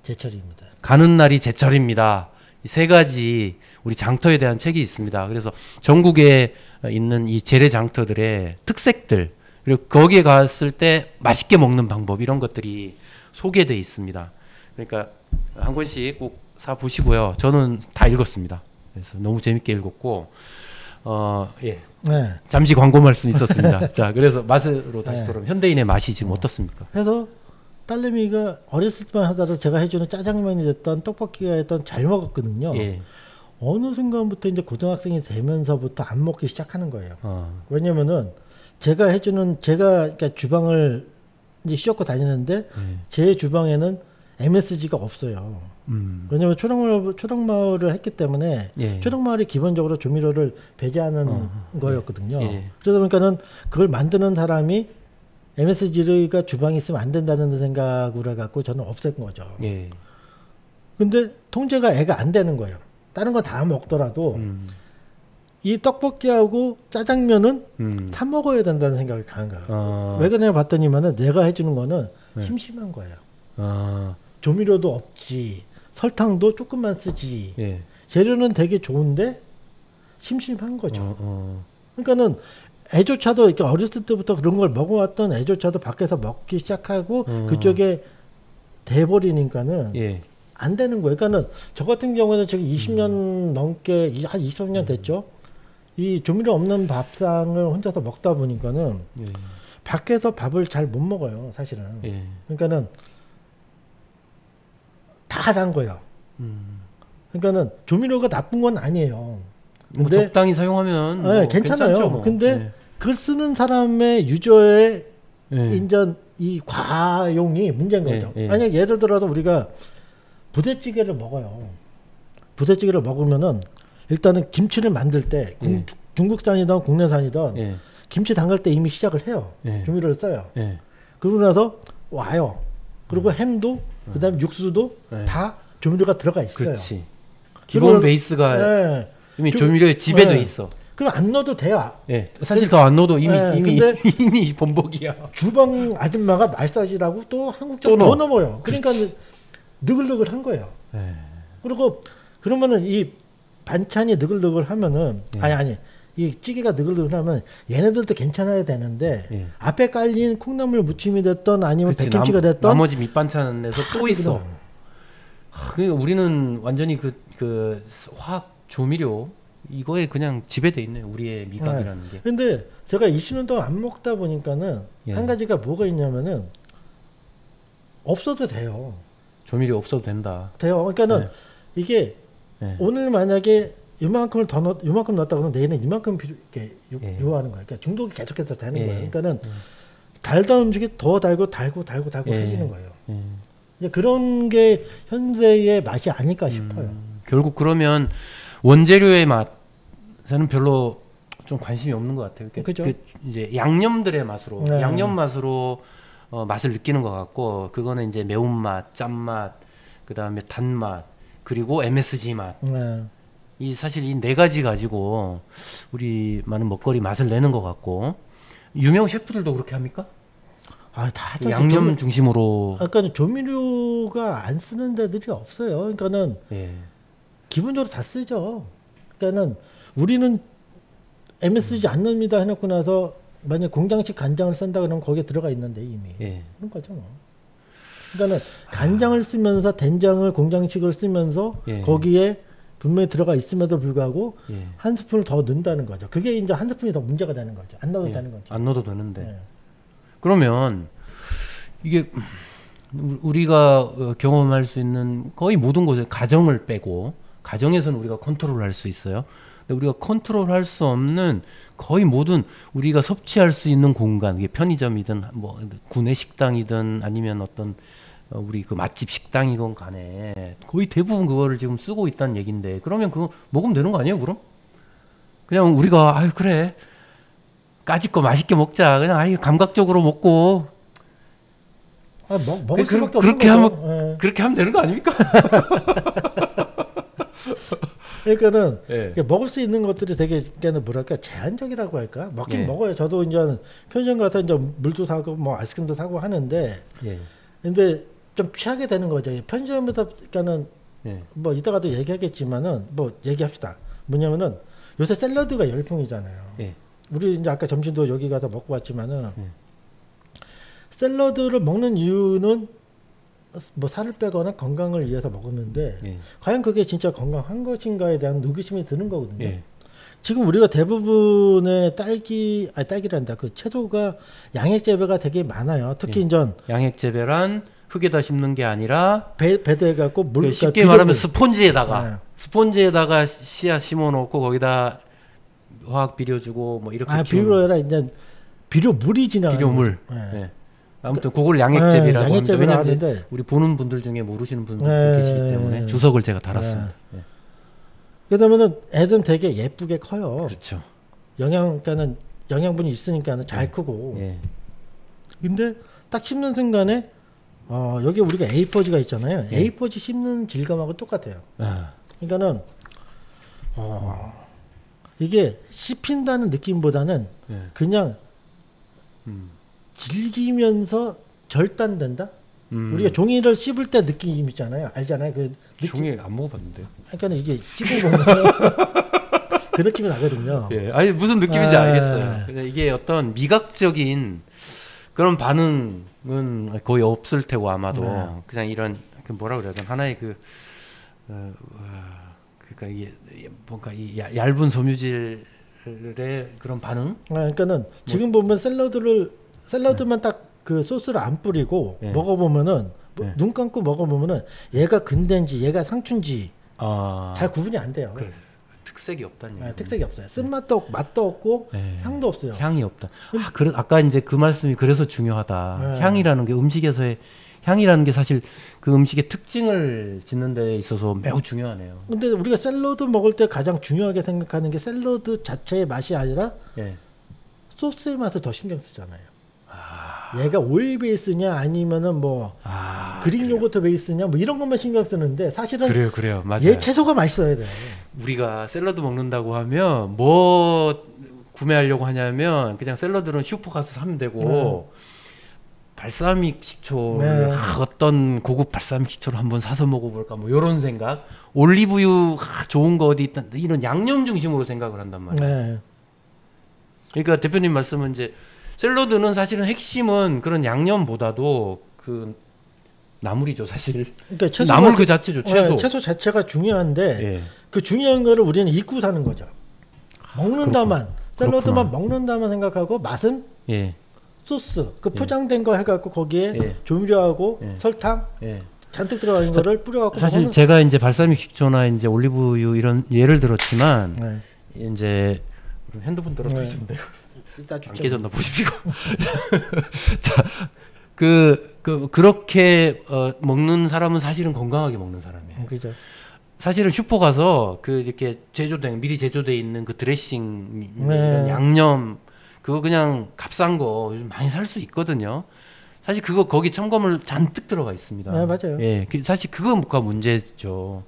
제철입니다. 가는 날이 제철입니다. 이 3가지 우리 장터에 대한 책이 있습니다. 그래서 전국에 있는 이 재래장터들의 특색들, 그리고 거기에 갔을 때 맛있게 먹는 방법, 이런 것들이 소개되어 있습니다. 그러니까 한 권씩 꼭 사보시고요. 저는 다 읽었습니다. 그래서 너무 재밌게 읽었고, 예. 네. 잠시 광고 말씀 있었습니다. 자, 그래서 맛으로 다시 돌아오면 현대인의 맛이 지금 어떻습니까? 그래서 딸내미가 어렸을 때만 하더라도 제가 해주는 짜장면이 됐던 떡볶이가 됐던 잘 먹었거든요. 예. 어느 순간부터 이제 고등학생이 되면서부터 안 먹기 시작하는 거예요. 어. 왜냐면은 제가 그러니까 주방을 이제 씻고 다니는데 제 주방에는 MSG가 없어요. 왜냐면 초록마을을 했기 때문에 예. 초록마을이 기본적으로 조미료를 배제하는 거였거든요. 예. 그러다 보니까는 그걸 만드는 사람이 MSG가 주방에 있으면 안 된다는 생각으로 해갖고 저는 없앤 거죠. 예. 근데 통제가 애가 안 되는 거예요. 다른 거 다 먹더라도 이 떡볶이하고 짜장면은 사 먹어야 된다는 생각이 강한 거예요. 왜 그러냐 봤더니만은 내가 해주는 거는 심심한 거예요. 조미료도 없지, 설탕도 조금만 쓰지, 예. 재료는 되게 좋은데 심심한 거죠. 그러니까는 애조차도 이렇게 어렸을 때부터 그런 걸 먹어왔던 애조차도 밖에서 먹기 시작하고 그쪽에 돼버리니까는 예. 안 되는 거예요. 그러니까는 저 같은 경우는 지금 20년 넘게 한 23년 됐죠. 이 조미료 없는 밥상을 혼자서 먹다 보니까는 예. 밖에서 밥을 잘 못 먹어요, 사실은. 예. 그러니까는 다 산 거예요. 그러니까는 조미료가 나쁜 건 아니에요. 뭐 근데 적당히 사용하면 네, 뭐 괜찮아요. 괜찮죠, 뭐. 근데 예. 그걸 쓰는 사람의 유저의 예. 인전 이 과용이 문제인 거죠. 예. 만약 예를 들어서 우리가 부대찌개를 먹어요. 부대찌개를 먹으면은 일단은 김치를 만들 때 예. 중국산이든 국내산이든 예. 김치 담글 때 이미 시작을 해요. 예. 조미료를 써요. 예. 그러고 나서 와요. 그리고 햄도 그다음에 육수도 예. 다 조미료가 들어가 있어요. 그렇지. 기본 베이스가 예. 이미 조미료에 지배돼 예. 있어. 그럼 안 넣어도 돼요. 예. 사실 더 안 넣어도 이미 예, 이미 근데 이미 본보기야. 주방 아줌마가 말싸지라고 또 한국장 또 더 넣어. 넘어요. 그러니까 느글느글한 거예요. 예. 그리고 그러면은 이 반찬이 느글느글하면은 예. 아니 이 찌개가 느글느글하면 얘네들도 괜찮아야 되는데 예. 앞에 깔린 콩나물 무침이 됐던 아니면 그치, 백김치가 됐던 나머지 밑반찬에서 또 있어. 그냥. 그러니까 우리는 완전히 그 화학 조미료 이거에 그냥 지배돼 있네 우리의 미각이라는 게. 근데 제가 20년 동안 안 먹다 보니까는 예. 한 가지가 뭐가 있냐면은 없어도 돼요. 조미료 없어도 된다. 돼요. 그러니까는 네. 이게 예. 오늘 만약에 이만큼을 요만큼 넣었다 그러면 내일은 이만큼 이렇게 예. 요하는 거예요. 그러니까 중독이 계속해서 되는 예. 거예요. 그러니까는 달달 음식이 더 달고 예. 해지는 거예요. 예. 이제 그런 게 현대의 맛이 아닐까 싶어요. 결국 그러면 원재료의 맛에는 별로 좀 관심이 없는 것 같아요. 그죠? 이제 양념들의 맛으로, 네. 양념 맛으로 맛을 느끼는 것 같고, 그거는 이제 매운맛, 짠맛, 그 다음에 단맛, 그리고 MSG 맛. 네. 이 사실 이 네 가지 가지고 우리 많은 먹거리 맛을 내는 것 같고, 유명 셰프들도 그렇게 합니까? 다 양념 중심으로. 그러니까 조미료가 안 쓰는 데들이 없어요. 그러니까는 예. 기본적으로 다 쓰죠. 그러니까는 우리는 MSG 안 넣습니다 해놓고 나서 만약 공장식 간장을 쓴다 그러면 거기에 들어가 있는데 이미 예. 그런 거죠. 뭐. 그러니까는 간장을 쓰면서 된장을 공장식을 쓰면서 예. 거기에 분명히 들어가 있음에도 불구하고 예. 한 스푼을 더 넣는다는 거죠. 그게 이제 한 스푼이 더 문제가 되는 거죠. 안 넣어도 예. 되는 거죠. 안 넣어도 되는데. 네. 그러면 이게 우리가 경험할 수 있는 거의 모든 곳에 가정을 빼고 가정에서는 우리가 컨트롤할 수 있어요. 근데 우리가 컨트롤할 수 없는 거의 모든 우리가 섭취할 수 있는 공간, 이게 편의점이든 뭐 구내 식당이든 아니면 어떤 우리 그 맛집 식당이건 간에 거의 대부분 그거를 지금 쓰고 있다는 얘긴데, 그러면 그거 먹으면 되는 거 아니에요? 그럼 그냥 우리가 아유 그래 까짓 거 맛있게 먹자, 그냥 아유 감각적으로 먹고 먹을 수밖에 없는 그렇게 거죠. 하면 그렇게 하면 되는 거 아닙니까? 그러니까는 예. 먹을 수 있는 것들이 되게 그러니까 뭐랄까 제한적이라고 할까? 먹긴 예. 먹어요. 저도 이제 편의점 가서 이제 물도 사고 뭐 아이스크림도 사고 하는데, 예. 근데 좀 피하게 되는 거죠. 편의점에서 그러니까는 예. 뭐 이따가도 얘기하겠지만은 뭐 얘기합시다. 뭐냐면은 요새 샐러드가 열풍이잖아요. 예. 우리 이제 아까 점심도 여기 가서 먹고 왔지만은 샐러드를 먹는 이유는 뭐 살을 빼거나 건강을 위해서 먹었는데 예. 과연 그게 진짜 건강한 것인가에 대한 의구심이 드는 거거든요. 예. 지금 우리가 대부분의 딸기란다. 그 채소가 양액 재배가 되게 많아요. 특히 예. 이제 양액 재배란 흙에다 심는 게 아니라 배대해 갖고 물 쉽게 말하면 스폰지에다가 스폰지에다가 씨앗 심어놓고 거기다 화학 비료 주고 뭐 이렇게 비료라 이제 비료물이 지나가는 비료물. 네. 아무튼 그걸 양액재배라고 합니다. 왜냐하면 우리 보는 분들 중에 모르시는 분들 계시기 때문에 주석을 제가 달았습니다. 그러면은 애들은 되게 예쁘게 커요. 그렇죠. 그러니까는 영양분이 있으니까는 잘 크고. 근데 딱 심는 순간에 여기 우리가 A4지가 있잖아요. A4지 심는 질감하고 똑같아요. 그러니까는 이게 씹힌다는 느낌보다는 그냥 질기면서 절단된다. 우리가 종이를 씹을 때 느낌 있잖아요. 알잖아요. 그 종이 안 먹어봤는데요. 그러니까 이게 씹어보면 그 느낌이 나거든요. 아니 무슨 느낌인지 알겠어요. 근데 이게 어떤 미각적인 그런 반응은 거의 없을 테고 아마도 그냥 이런 뭐라 그래야 되나 하나의 그러니까 이게 뭔가 이 얇은 섬유질의 그런 반응. 그러니까는 지금 보면 샐러드만 딱 그 소스를 안 뿌리고 먹어보면은 눈 감고 먹어보면은 얘가 근대인지 얘가 상추인지 잘 구분이 안 돼요. 그래. 특색이 없다는 얘기. 특색이 없어요. 쓴맛도 없고 맛도 없고 향도 없어요. 향이 없다. 아까 이제 그 말씀이 그래서 중요하다. 향이라는 게 음식에서의 향이라는 게 사실 그 음식의 특징을 짓는 데 있어서 매우 중요하네요. 근데 우리가 샐러드 먹을 때 가장 중요하게 생각하는 게 샐러드 자체의 맛이 아니라 소스의 맛을 더 신경 쓰잖아요. 얘가 오일 베이스냐 아니면은 뭐 그릭 요거트 베이스냐 뭐 이런 것만 신경 쓰는데 사실은 그래요. 맞아요. 얘 채소가 맛있어야 돼. 우리가 샐러드 먹는다고 하면 뭐 구매하려고 하냐면 그냥 샐러드는 슈퍼 가서 사면 되고 발사믹 식초를 어떤 고급 발사믹 식초를 한번 사서 먹어볼까 뭐 이런 생각. 올리브유 좋은 거 어디 있다 이런 양념 중심으로 생각을 한단 말이에요. 그러니까 대표님 말씀은 이제 샐러드는 사실은 핵심은 그런 양념보다도 그 나물이죠 사실. 그러니까 나물 그 자체죠. 채소 자체가 중요한데 그 중요한 거를 우리는 잊고 사는 거죠. 먹는다만 샐러드만 먹는다만 생각하고 맛은 소스 그 포장된 거 해갖고 거기에 조미료하고 설탕 잔뜩 들어가는 거를 뿌려갖고 사실 제가 이제 발사믹 식초나 이제 올리브유 이런 예를 들었지만 이제 핸드폰 들어주시면 돼요. 안 깨졌나 보십시오. 자, 그렇게 먹는 사람은 사실은 건강하게 먹는 사람이에요. 그죠. 사실은 슈퍼 가서 이렇게 미리 제조돼 있는 그 드레싱, 이런 양념 그거 그냥 값싼 거 요즘 많이 살 수 있거든요. 사실 거기 첨가물 잔뜩 들어가 있습니다. 맞아요. 사실 그거가 문제죠.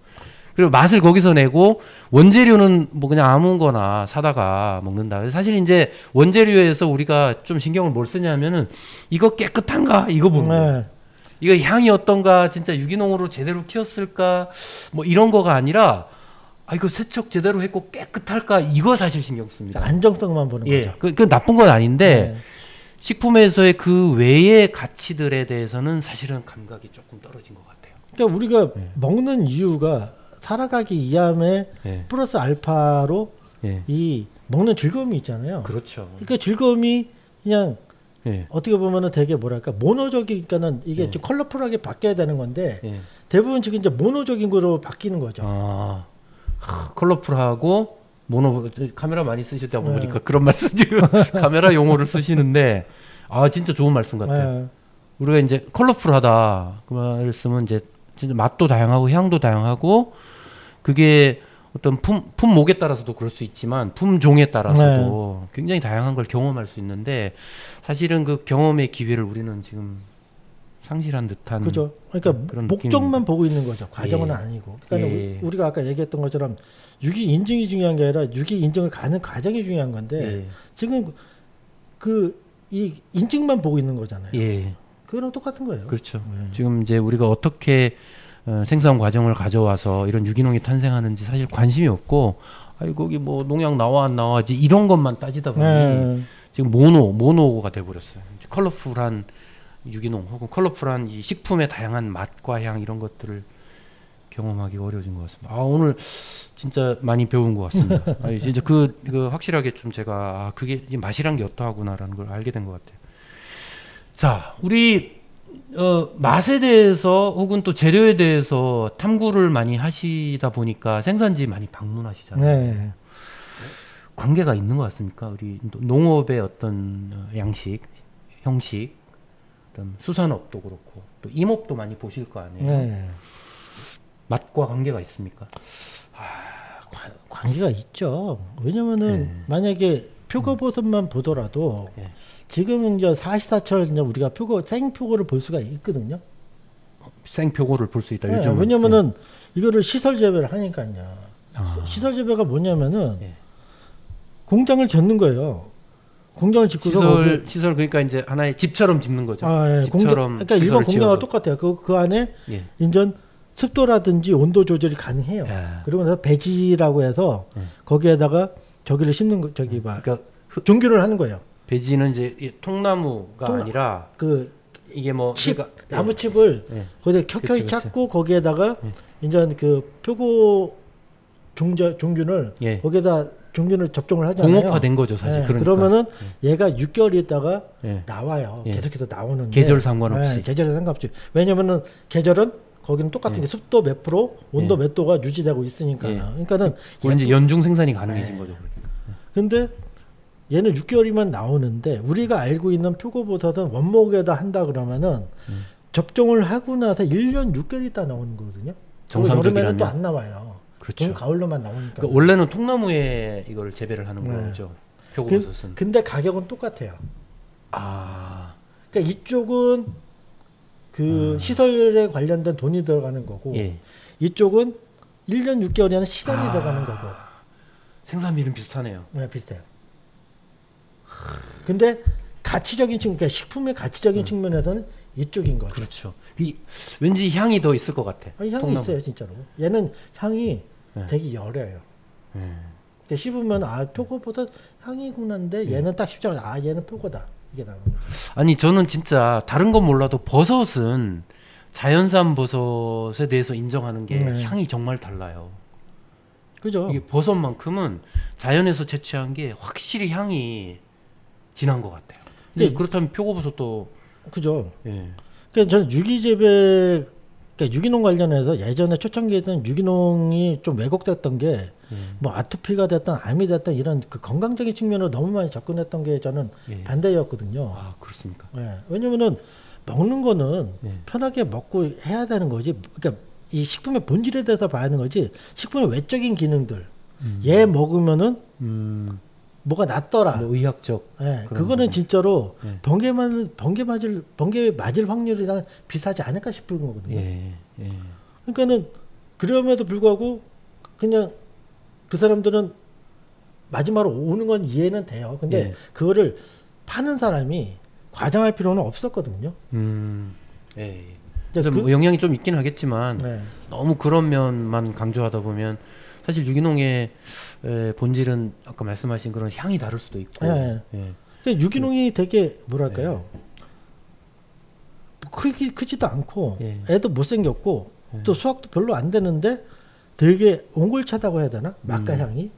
그리고 맛을 거기서 내고 원재료는 뭐 그냥 아무거나 사다가 먹는다. 사실 이제 원재료에서 우리가 좀 신경을 뭘 쓰냐면은 이거 깨끗한가 이거 보는 거예요. 이거 향이 어떤가 진짜 유기농으로 제대로 키웠을까 뭐 이런 거가 아니라 이거 세척 제대로 했고 깨끗할까 이거 사실 신경 씁니다. 안정성만 보는 거죠. 그 나쁜 건 아닌데 식품에서의 그 외의 가치들에 대해서는 사실은 감각이 조금 떨어진 것 같아요. 그러니까 우리가 먹는 이유가 살아가기 위함에 플러스 알파로 이 먹는 즐거움이 있잖아요. 그렇죠. 그러니까 즐거움이 그냥 어떻게 보면은 되게 뭐랄까 모노적이니까는 이게 좀 컬러풀하게 바뀌어야 되는 건데 대부분 지금 이제 모노적인 거로 바뀌는 거죠. 컬러풀하고 모노 카메라 많이 쓰시다 보니까 그런 말씀 지금 카메라 용어를 쓰시는데 진짜 좋은 말씀 같아요. 우리가 이제 컬러풀하다 그 말씀은 이제 진짜 맛도 다양하고 향도 다양하고 그게 어떤 품목에 따라서도 그럴 수 있지만 품종에 따라서도 굉장히 다양한 걸 경험할 수 있는데 사실은 그 경험의 기회를 우리는 지금 상실한 듯한 그죠. 그러니까 목적만 보고 있는 거죠. 과정은 아니고. 그러니까 우리가 아까 얘기했던 것처럼 유기 인증이 중요한 게 아니라 유기 인증을 가는 과정이 중요한 건데 지금 이 인증만 보고 있는 거잖아요. 그거랑 똑같은 거예요. 그렇죠. 지금 이제 우리가 어떻게 생산 과정을 가져와서 이런 유기농이 탄생하는지 사실 관심이 없고 거기 뭐 농약 나와 안 나와지 이런 것만 따지다 보니 지금 모노가 돼버렸어요. 컬러풀한 유기농 혹은 컬러풀한 이 식품의 다양한 맛과 향 이런 것들을 경험하기 어려워진 것 같습니다. 오늘 진짜 많이 배운 것 같습니다. 진짜 그 확실하게 좀 제가 그게 맛이란 게 어떠하구나라는 걸 알게 된 것 같아요. 자, 우리 맛에 대해서 혹은 또 재료에 대해서 탐구를 많이 하시다 보니까 생산지 많이 방문하시잖아요. 네. 관계가 있는 것 같습니까? 우리 농업의 어떤 양식, 형식, 어떤 수산업도 그렇고 또 임업도 많이 보실 거 아니에요. 네. 맛과 관계가 있습니까? 관계가 있죠. 왜냐면은 만약에 표고버섯만 보더라도 지금 이제 사시사철 이제 우리가 생표고를 볼 수가 있거든요. 생표고를 볼 수 있다. 네, 요즘은. 왜냐면은 이거를 시설 재배를 하니까요. 시설 재배가 뭐냐면은 공장을 짓는 거예요. 공장을 짓고서 시설 그러니까 이제 하나의 집처럼 짓는 거죠. 예, 집처럼 그러니까 일반 공장과 똑같아요. 그 안에 인전 습도라든지 온도 조절이 가능해요. 그리고 나서 배지라고 해서 거기에다가 저기를 심는 거, 그러니까 종균을 하는 거예요. 배지는 이제 통나무가 아니라 이게 뭐 칩, 그러니까, 나무 칩을 거기에 켜켜이 찾고 거기에다가 이제 그 표고 종균을 거기에다 종균을 접종을 하잖아요. 공업화된 거죠, 사실. 그러니까. 그러면은 얘가 6개월 있다가 나와요. 계속해서 나오는데 계절 상관없이. 계절에 상관없이. 왜냐면은 계절은 거기는 똑같은 게 습도 몇 프로, 온도 몇 도가 유지되고 있으니까. 그러니까는 이제 연중 생산이 가능해진 거죠. 근데 얘는 6개월이면 나오는데 우리가 알고 있는 표고버섯은 원목에다 한다 그러면은 접종을 하고 나서 1년 6개월 있다 나오는 거거든요. 여름에는 또 안 나와요. 그렇죠. 가을로만 나오니까. 그러니까 원래는 통나무에 이걸 재배를 하는 거죠. 표고버섯은. 근데 가격은 똑같아요. 그러니까 이쪽은 그 시설에 관련된 돈이 들어가는 거고 이쪽은 1년 6개월이라는 시간이 들어가는 거고. 생산비는 비슷하네요. 네, 비슷해요. 근데 가치적인 측면, 그러니까 식품의 가치적인 측면에서는 이쪽인 거죠. 그렇죠. 왠지 향이 더 있을 것 같아. 향이 통나무. 있어요, 진짜로. 얘는 향이 되게 여려요. 그러니까 씹으면 표고보다 향이구나인데 얘는 딱 씹자마자 얘는 표고다. 이게 나오는 거죠. 아니 저는 진짜 다른 건 몰라도 버섯은 자연산 버섯에 대해서 인정하는 게 향이 정말 달라요. 그죠. 이게 버섯만큼은 자연에서 채취한 게 확실히 향이 진한 것 같아요. 근데 그렇다면 표고버섯도 그죠. 그러니까 저는 유기재배, 그러니까 유기농 관련해서 예전에 초창기에 있던 유기농이 좀 왜곡됐던 게 뭐 아토피가 됐든 암이 됐든 이런 그 건강적인 측면으로 너무 많이 접근했던 게 저는 반대였거든요. 그렇습니까? 왜냐면은 먹는 거는 편하게 먹고 해야 되는 거지. 그러니까 이 식품의 본질에 대해서 봐야 하는 거지. 식품의 외적인 기능들. 얘 먹으면은 뭐가 낫더라. 뭐 의학적. 그거는 진짜로 번개 맞을 확률이랑 비슷하지 않을까 싶은 거거든요. 그러니까는 그럼에도 불구하고 그냥 그 사람들은 마지막으로 오는 건 이해는 돼요. 근데 그거를 파는 사람이 과장할 필요는 없었거든요. 뭐 영향이 좀 있긴 하겠지만 너무 그런 면만 강조하다 보면 사실 유기농의 본질은 아까 말씀하신 그런 향이 다를 수도 있고. 유기농이 되게 뭐랄까요? 크지도 않고 애도 못생겼고 또 수확도 별로 안 되는데 되게 옹골차다고 해야 되나? 맛과 향이.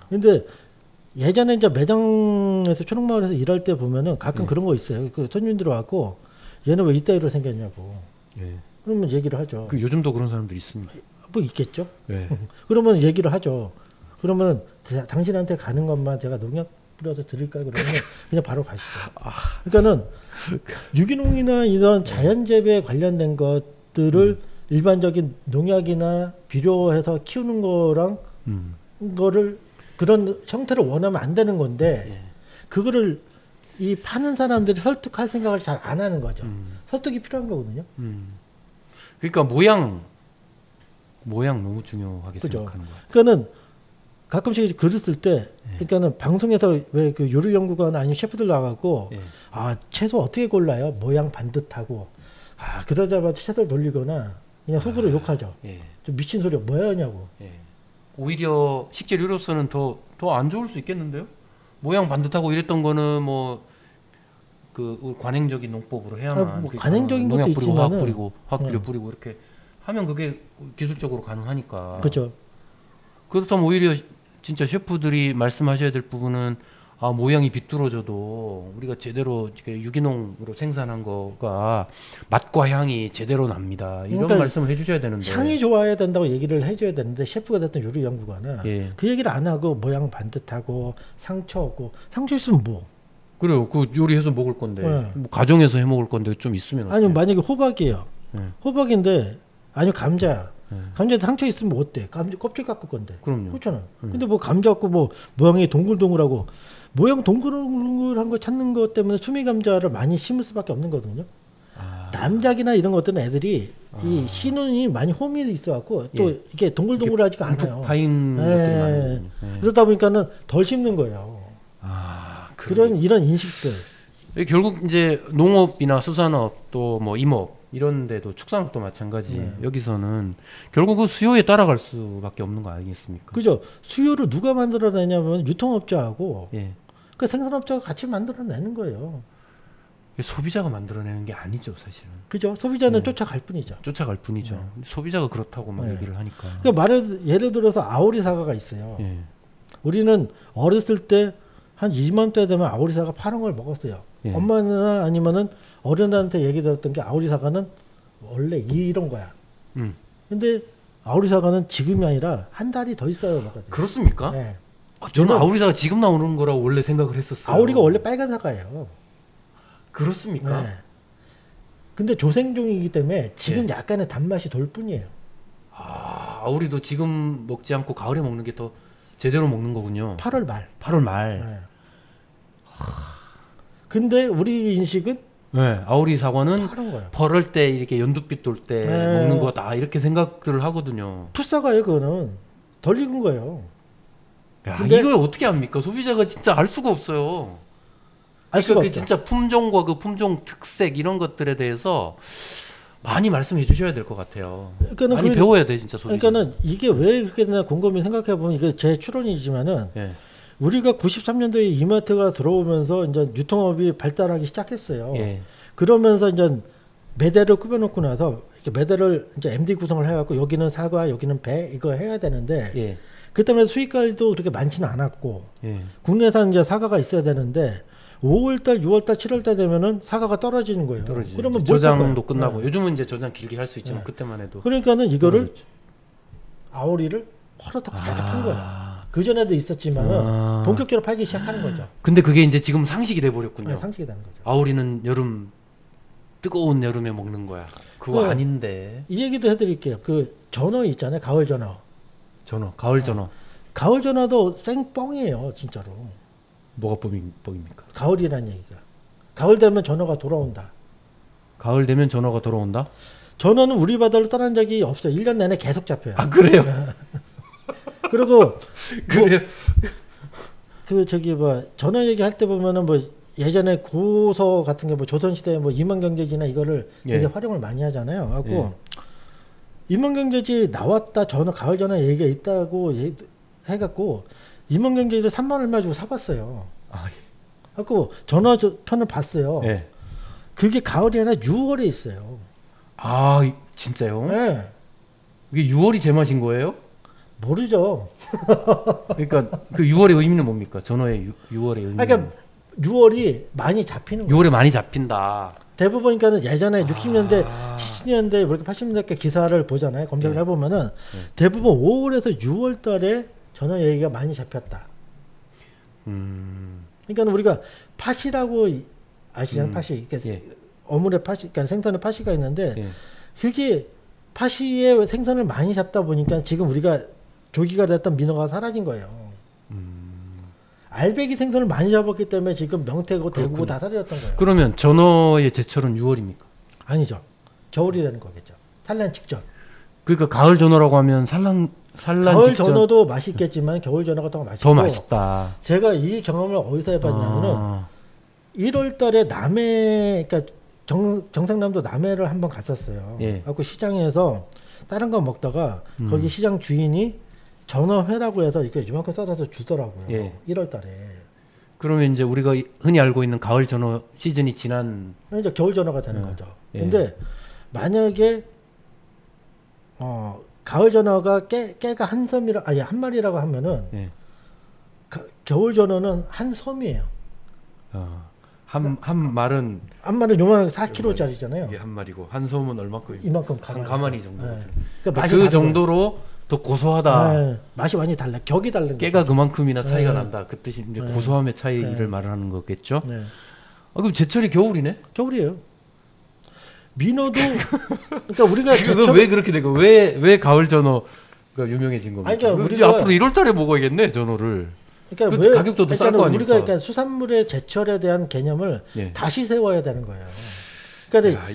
근데 예전에 이제 매장에서 초록마을에서 일할 때 보면은 가끔 그런 거 있어요. 그 손님들 와갖고 얘는 왜 이따위로 생겼냐고. 그러면 얘기를 하죠. 요즘도 그런 사람들이 있습니다. 뭐 있겠죠. 그러면 얘기를 하죠. 그러면 당신한테 가는 것만 제가 농약 뿌려서 드릴까요? 그러면 그냥 바로 가시죠. 그러니까는 유기농이나 이런 자연재배에 관련된 것들을 일반적인 농약이나 비료해서 키우는 거랑 거를 그런 형태를 원하면 안 되는 건데 그거를 이 파는 사람들이 설득할 생각을 잘 안 하는 거죠. 설득이 필요한 거거든요. 그러니까 모양 너무 중요하게 생각하는 거예요. 그러니까는 가끔씩 글을 쓸 때, 그러니까는 방송에서 왜 그 요리 연구관 아니면 셰프들 나가고 채소 어떻게 골라요? 모양 반듯하고 그러자마자 채소를 돌리거나 그냥 속으로 욕하죠. 좀 미친 소리 뭐야 하냐고. 오히려 식재료로서는 더 안 좋을 수 있겠는데요? 모양 반듯하고 이랬던 거는 뭐 그 관행적인 농법으로 해야만 관행적인 농약 것도 뿌리고 있지만은 화학 비료 뿌리고 이렇게 하면 그게 기술적으로 가능하니까. 그렇죠. 그렇다면 오히려 진짜 셰프들이 말씀하셔야 될 부분은 아, 모양이 비뚤어져도 우리가 제대로 유기농으로 생산한 거가 맛과 향이 제대로 납니다. 이런 그러니까 말씀을 해주셔야 되는데. 향이 좋아야 된다고 얘기를 해줘야 되는데 셰프가 됐던 요리 연구가는 예. 그 얘기를 안 하고 모양 반듯하고 상처 없고 상처 있으면 뭐? 그래요. 그 요리해서 먹을 건데, 네. 뭐 가정에서 해 먹을 건데 좀 있으면 아니 어때요? 만약에 호박이에요. 네. 호박인데 아니 감자야. 네. 감자에 상처 있으면 뭐 어때? 껍질 깎을 건데. 그럼요. 그렇잖아. 근데 뭐 감자 갖고 뭐 모양이 동글동글하고 모양 동글동글한 거 찾는 것 때문에 수미 감자를 많이 심을 수밖에 없는 거거든요. 남작이나 이런 것들은 애들이 이 신운이 많이 홈이 있어갖고 또 예. 이게 동글동글하지가 않아요. 파인 것들이 많아요. 예. 그러다 보니까는 덜 심는 거예요. 아, 그런 이런 인식들. 결국 이제 농업이나 수산업 또 뭐 임업 이런 데도 축산업도 마찬가지. 여기서는 결국 그 수요에 따라갈 수밖에 없는 거 아니겠습니까? 그죠? 수요를 누가 만들어내냐면 유통업자하고 예. 그 생산업자가 같이 만들어내는 거예요. 소비자가 만들어내는 게 아니죠, 사실은. 그죠? 소비자는 쫓아갈 뿐이죠. 쫓아갈 뿐이죠. 소비자가 그렇다고 막 얘기를 하니까. 그러니까 예를 들어서 아오리 사과가 있어요. 예. 우리는 어렸을 때 한 2만대 되면 아오리 사과 파란 걸 먹었어요. 예. 엄마나 아니면은 어른한테 얘기 들었던 게 아오리 사과는 원래 이런 거야. 근데 아오리 사과는 지금이 아니라 한 달이 더 있어야 먹어야 돼요. 그렇습니까? 네. 저는 아오리사가 지금 나오는 거라고 원래 생각을 했었어요. 아오리가 원래 빨간 사과예요. 그렇습니까? 네. 근데 조생종이기 때문에 지금 약간의 단맛이 돌 뿐이에요. 아, 아오리도 지금 먹지 않고 가을에 먹는 게 더 제대로 먹는 거군요. 8월 말. 8월 말. 네. 근데 우리 인식은 네, 아오리 사과는 파란 거예요. 벌을 때 이렇게 연두빛 돌 때 네. 먹는 거다 이렇게 생각들을 하거든요. 풋사과예요, 그거는. 덜 익은 거예요. 야, 근데- 이걸 어떻게 합니까? 소비자가 진짜 알 수가 없어요. 알 수가 그 없죠. 진짜 품종과 그 품종 특색 이런 것들에 대해서 많이 말씀해 주셔야 될 것 같아요. 그러니까는 많이 배워야 돼 진짜 소비자. 그러니까는 이게 왜 그렇게 되나 곰곰이 생각해 보면 이게 제 추론이지만은 예. 우리가 93년도에 이마트가 들어오면서 이제 유통업이 발달하기 시작했어요. 예. 그러면서 이제 매대를 꾸며놓고 나서 이렇게 매대를 이제 MD 구성을 해갖고 여기는 사과, 여기는 배 이거 해야 되는데 예. 그 때문에 수익갈도 그렇게 많지는 않았고 예. 국내산 이제 사과가 있어야 되는데 5월달, 6월달, 7월달 되면은 사과가 떨어지는 거예요. 떨어지죠. 그러면 뭘 저장도 할 거예요? 끝나고 네. 요즘은 이제 저장 길게 할 수 있지만 그때만 해도 그러니까는 이거를 떨어졌죠. 아오리를 펄어서 계속 판 거예요. 그 전에도 있었지만은 아. 본격적으로 팔기 시작하는 거죠. 근데 그게 이제 지금 상식이 돼 버렸군요. 네, 상식이 되는 거죠. 아오리는 여름 뜨거운 여름에 먹는 거야. 그거 네. 아닌데. 이 얘기도 해드릴게요. 그 전어 있잖아요. 가을 전어. 전어, 가을 전어. 가을 전어도 생뻥이에요. 진짜로. 뭐가 뻥입니까? 가을이라는 얘기가. 가을 되면 전어가 돌아온다. 가을 되면 전어가 돌아온다? 전어는 우리 바다로 떠난 적이 없어요. 1년 내내 계속 잡혀요. 아, 그래요? 그리고 그래요? 그 저기 뭐 전어 얘기할 때 보면은 뭐 예전에 고서 같은 게 뭐 조선시대 뭐 임원경제지나 이거를 예. 되게 활용을 많이 하잖아요. 하고 임원경제지 나왔다 전어 가을 전어 얘기가 있다고 해갖고 임원경제지를 3만 얼마 주고 사봤어요. 아, 하고 전어 편을 봤어요. 예. 그게 가을이 아니라 6월에 있어요. 아, 진짜요? 네. 이게 6월이 제맛인 거예요? 모르죠. 그러니까 그 6월의 의미는 뭡니까? 전어의 6월의 의미. 그러니까 6월이 많이 잡히는 거예요. 6월에 많이 잡힌다. 대부분 그러니까 예전에 60년대, 아. 70년대 뭐 이렇게 80년대 기사를 보잖아요. 검색을 네. 해보면은 대부분 5월에서 6월 달에 전어 얘기가 많이 잡혔다. 그러니까 우리가 팥이라고 아시잖아요. 팥이. 그러니까 예. 어물의 팥이, 그러니까 생선의 팥이가 있는데 예. 그게 팥이의 생선을 많이 잡다 보니까 지금 우리가 조기가 됐던 민어가 사라진 거예요. 알배기 생선을 많이 잡았기 때문에 지금 명태고 대구고 다 사라졌던 거예요. 그러면 전어의 제철은 6월입니까? 아니죠. 겨울이 되는 거겠죠. 산란 직전. 그러니까 가을 전어라고 하면 산란 가을 직전 전어도 맛있겠지만 겨울 전어가 더 맛있고. 더 맛있다. 제가 이 경험을 어디서 해봤냐면은 아, 1월 달에 남해, 그러니까 경상남도 남해를 한번 갔었어요. 예. 그래서 시장에서 다른 거 먹다가 거기 시장 주인이 전어회라고 해서 이렇게 이만큼 썰어서 주더라고요. 예. 1월 달에. 그러면 이제 우리가 흔히 알고 있는 가을 전어 시즌이 지난 이제 겨울 전어가 되는 거죠. 예. 근데 만약에 가을 전어가 깨가 한 마리라고 하면은 예. 겨울 전어는 한 섬이에요. 한 말은 한 마리 요만한 4kg짜리잖아요. 이게 한 마리고 한 섬은 얼마큼? 이만큼 한 가마니 정도. 네. 그러니까 그 정도로 더 고소하다. 네. 맛이 완전히 달라. 격이 다른 깨가 거죠. 그만큼이나 차이가 네. 난다. 그 뜻이 이제 네. 고소함의 차이를 네. 말하는 거겠죠. 네. 그럼 제철이 겨울이네? 겨울이에요. 민어도 그러니까 우리가 그거 왜 그렇게 되고 왜 가을 전어가 유명해진 겁니까? 아니, 그러니까 이제 우리가 앞으로 1월달에 먹어야겠네 전어를. 그러니까 그 가격도 더 쌀 거 아닙니까? 우리가 그러니까 수산물의 제철에 대한 개념을 예. 다시 세워야 되는 거예요. 그러니까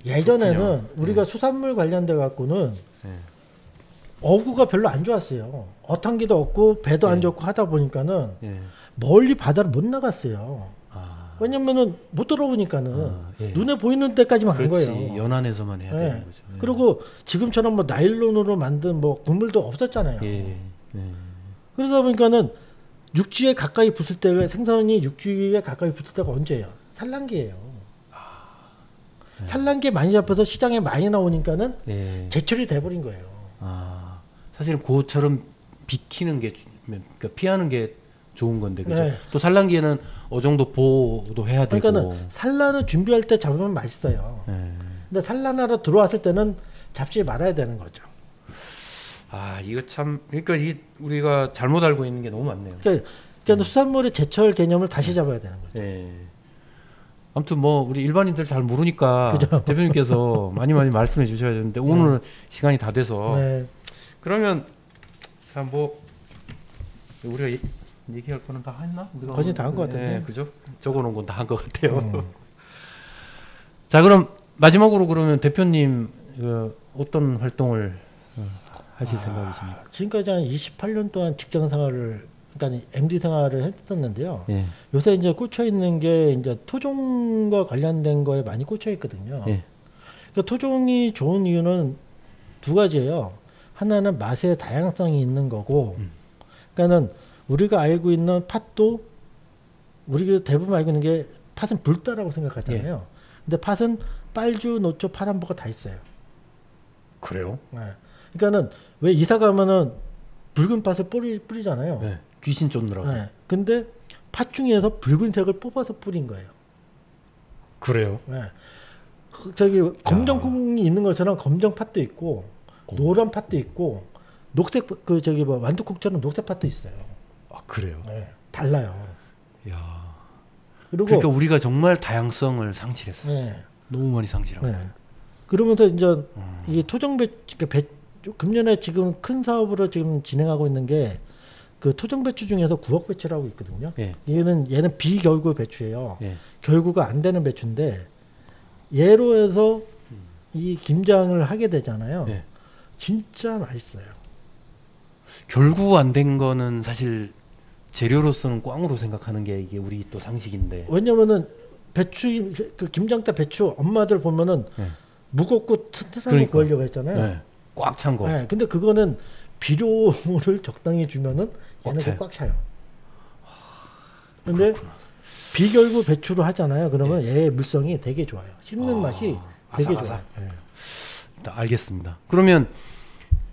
예전에는 그렇군요. 우리가 수산물 관련돼 갖고는 예. 어구가 별로 안 좋았어요. 어탕기도 없고 배도 안 예. 좋고 하다 보니까는 예. 멀리 바다를 못 나갔어요. 아, 왜냐면은 못 들어오니까는 예. 눈에 보이는 데까지만 간 그렇지. 거예요. 연안에서만 해야 예. 되는 거죠. 예. 그리고 지금처럼 뭐 나일론으로 만든 뭐 국물도 없었잖아요. 예. 예. 그러다 보니까는 육지에 가까이 붙을 때가 생선이 육지에 가까이 붙을 때가 언제예요? 산란기예요. 산란기에 많이 잡혀서 시장에 많이 나오니까는 예. 제철이 돼버린 거예요. 사실은 그처럼 비키는 게 그러니까 피하는 게 좋은 건데 그죠? 네. 또 산란기에는 어느 정도 보호도 해야 되고. 그러니까는 산란을 준비할 때 잡으면 맛있어요. 예. 근데 산란하러 들어왔을 때는 잡지 말아야 되는 거죠. 이거 참 그러니까 이 우리가 잘못 알고 있는 게 너무 많네요. 그러니까 수산물의 제철 개념을 다시 잡아야 되는 거죠. 예. 아무튼 뭐 우리 일반인들 잘 모르니까 그죠? 대표님께서 많이 말씀해 주셔야 되는데 오늘 시간이 다 돼서 네. 그러면 자 뭐 우리가 얘기할 거는 다 했나? 우리가 거의 다 한 것 같은데. 네, 그죠? 적어놓은 건 다 한 것 같아요. 자 그럼 마지막으로 그러면 대표님 어떤 활동을 하실 생각이십니까? 지금까지 한 28년 동안 직장 생활을 그러니까 MD 생활을 했었는데요. 예. 요새 이제 꽂혀 있는 게 이제 토종과 관련된 거에 많이 꽂혀 있거든요. 예. 그러니까 토종이 좋은 이유는 두 가지예요. 하나는 맛의 다양성이 있는 거고, 그러니까는 우리가 알고 있는 팥도 우리가 대부분 알고 있는 게 팥은 붉다라고 생각하잖아요. 근데 팥은 빨주, 노초, 파란보가 다 있어요. 그래요? 네. 그러니까는 왜 이사 가면은 붉은 팥을 뿌리잖아요. 네. 귀신 쫓느라고. 네. 근데 팥 중에서 붉은색을 뽑아서 뿌린 거예요. 그래요? 네. 저기 검정콩이 있는 것처럼 검정 팥도 있고 노란 팥도 있고 녹색 그 저기 뭐 완두콩처럼 녹색 팥도 있어요. 그래요? 네. 달라요. 야. 그리고 그러니까 우리가 정말 다양성을 상실했어. 네. 너무 많이 상실하고. 네. 그러면서 이제 이 토종 금년에 지금 큰 사업으로 지금 진행하고 있는 게 그 토종 배추 중에서 구억 배추라고 있거든요. 예. 얘는 비결구 배추예요. 예. 결구가 안 되는 배추인데 얘로 해서 이 김장을 하게 되잖아요. 예. 진짜 맛있어요. 결구 안 된 거는 사실 재료로서는 꽝으로 생각하는 게 이게 우리 또 상식인데. 왜냐면은 배추 그 김장 때 배추 엄마들 보면은 예. 무겁고 튼튼한 거 그러니까. 구하려고 했잖아요. 네. 꽉 찬 거. 네, 근데 그거는 비료를 적당히 주면은 얘네가 꽉 차요. 근데 비결구 배추로 하잖아요. 그러면 얘의 물성이 되게 좋아요. 씹는 맛이 되게 좋아요. 네. 알겠습니다. 그러면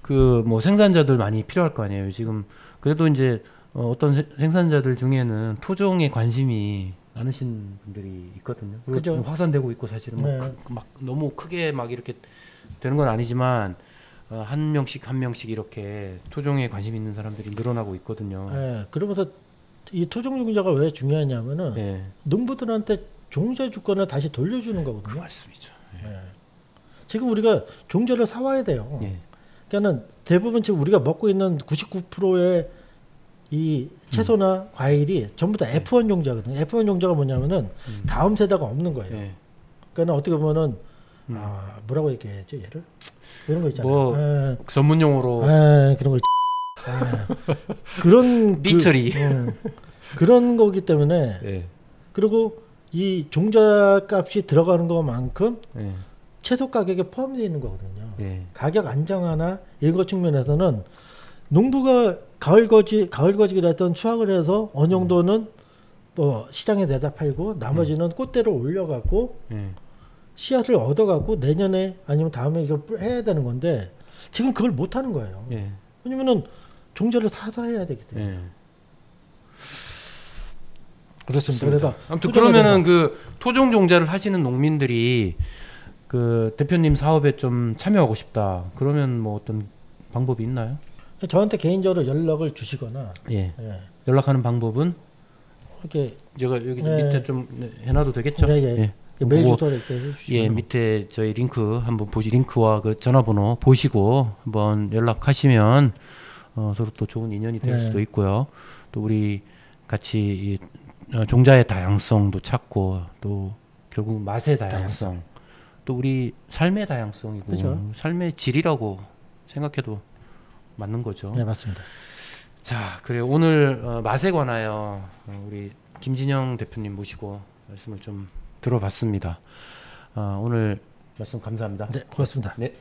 그 뭐 생산자들 많이 필요할 거 아니에요. 지금 그래도 이제 어떤 생산자들 중에는 토종에 관심이 많으신 분들이 있거든요. 그죠. 좀 확산되고 있고 사실은 네. 막 너무 크게 막 이렇게 되는 건 아니지만 한 명씩 이렇게 토종에 관심 있는 사람들이 늘어나고 있거든요. 네, 그러면서 이 토종 종자가 왜 중요하냐면은 예. 농부들한테 종자 주권을 다시 돌려주는 그 거거든요. 말씀이죠. 예. 네. 지금 우리가 종자를 사와야 돼요. 예. 그러니까는 대부분 지금 우리가 먹고 있는 99%의 이 채소나 과일이 전부 다 F1 종자거든요. F1 종자가 뭐냐면은 다음 세대가 없는 거예요. 예. 그러니까 어떻게 보면은 뭐라고 얘기해야죠 얘를? 이런 거 있잖아요. 뭐 에, 전문 용어로 그런 거 그런 삐처리. 그런 거기 때문에 예. 그리고 이 종자 값이 들어가는 것만큼 예. 채소 가격에 포함되어 있는 거거든요. 예. 가격 안정화나 이런 것 측면에서는 농부가 가을 거지기를 했던 수확을 해서 어느 정도는 뭐 시장에 내다 팔고 나머지는 꽃대로 올려갖고 예. 씨앗을 얻어갖고 내년에 아니면 다음에 이거 해야 되는 건데 지금 그걸 못 하는 거예요. 예. 왜냐면은 종자를 사서 해야 되기 때문에. 예. 그렇습니다. 그래서 아무튼 그러면은 그 토종 종자를 하시는 농민들이 그 대표님 사업에 좀 참여하고 싶다. 그러면 뭐 어떤 방법이 있나요? 저한테 개인적으로 연락을 주시거나 예. 연락하는 방법은 이렇게 제가 여기 밑에 좀 해놔도 되겠죠? 예. 메일 주소를 이렇게 해주시면 예, 밑에 저희 링크 한번 링크와 그 전화번호 보시고 한번 연락하시면 서로 또 좋은 인연이 될 수도 있고요. 또 우리 같이 이, 종자의 다양성도 찾고 또 결국 맛의 다양성, 또 우리 삶의 다양성이고 그죠. 삶의 질이라고 생각해도 맞는 거죠. 네, 맞습니다. 자, 그래요. 오늘 맛에 관하여 우리 김진영 대표님 모시고 말씀을 좀 들어봤습니다. 오늘 말씀 감사합니다. 네, 고맙습니다. 네.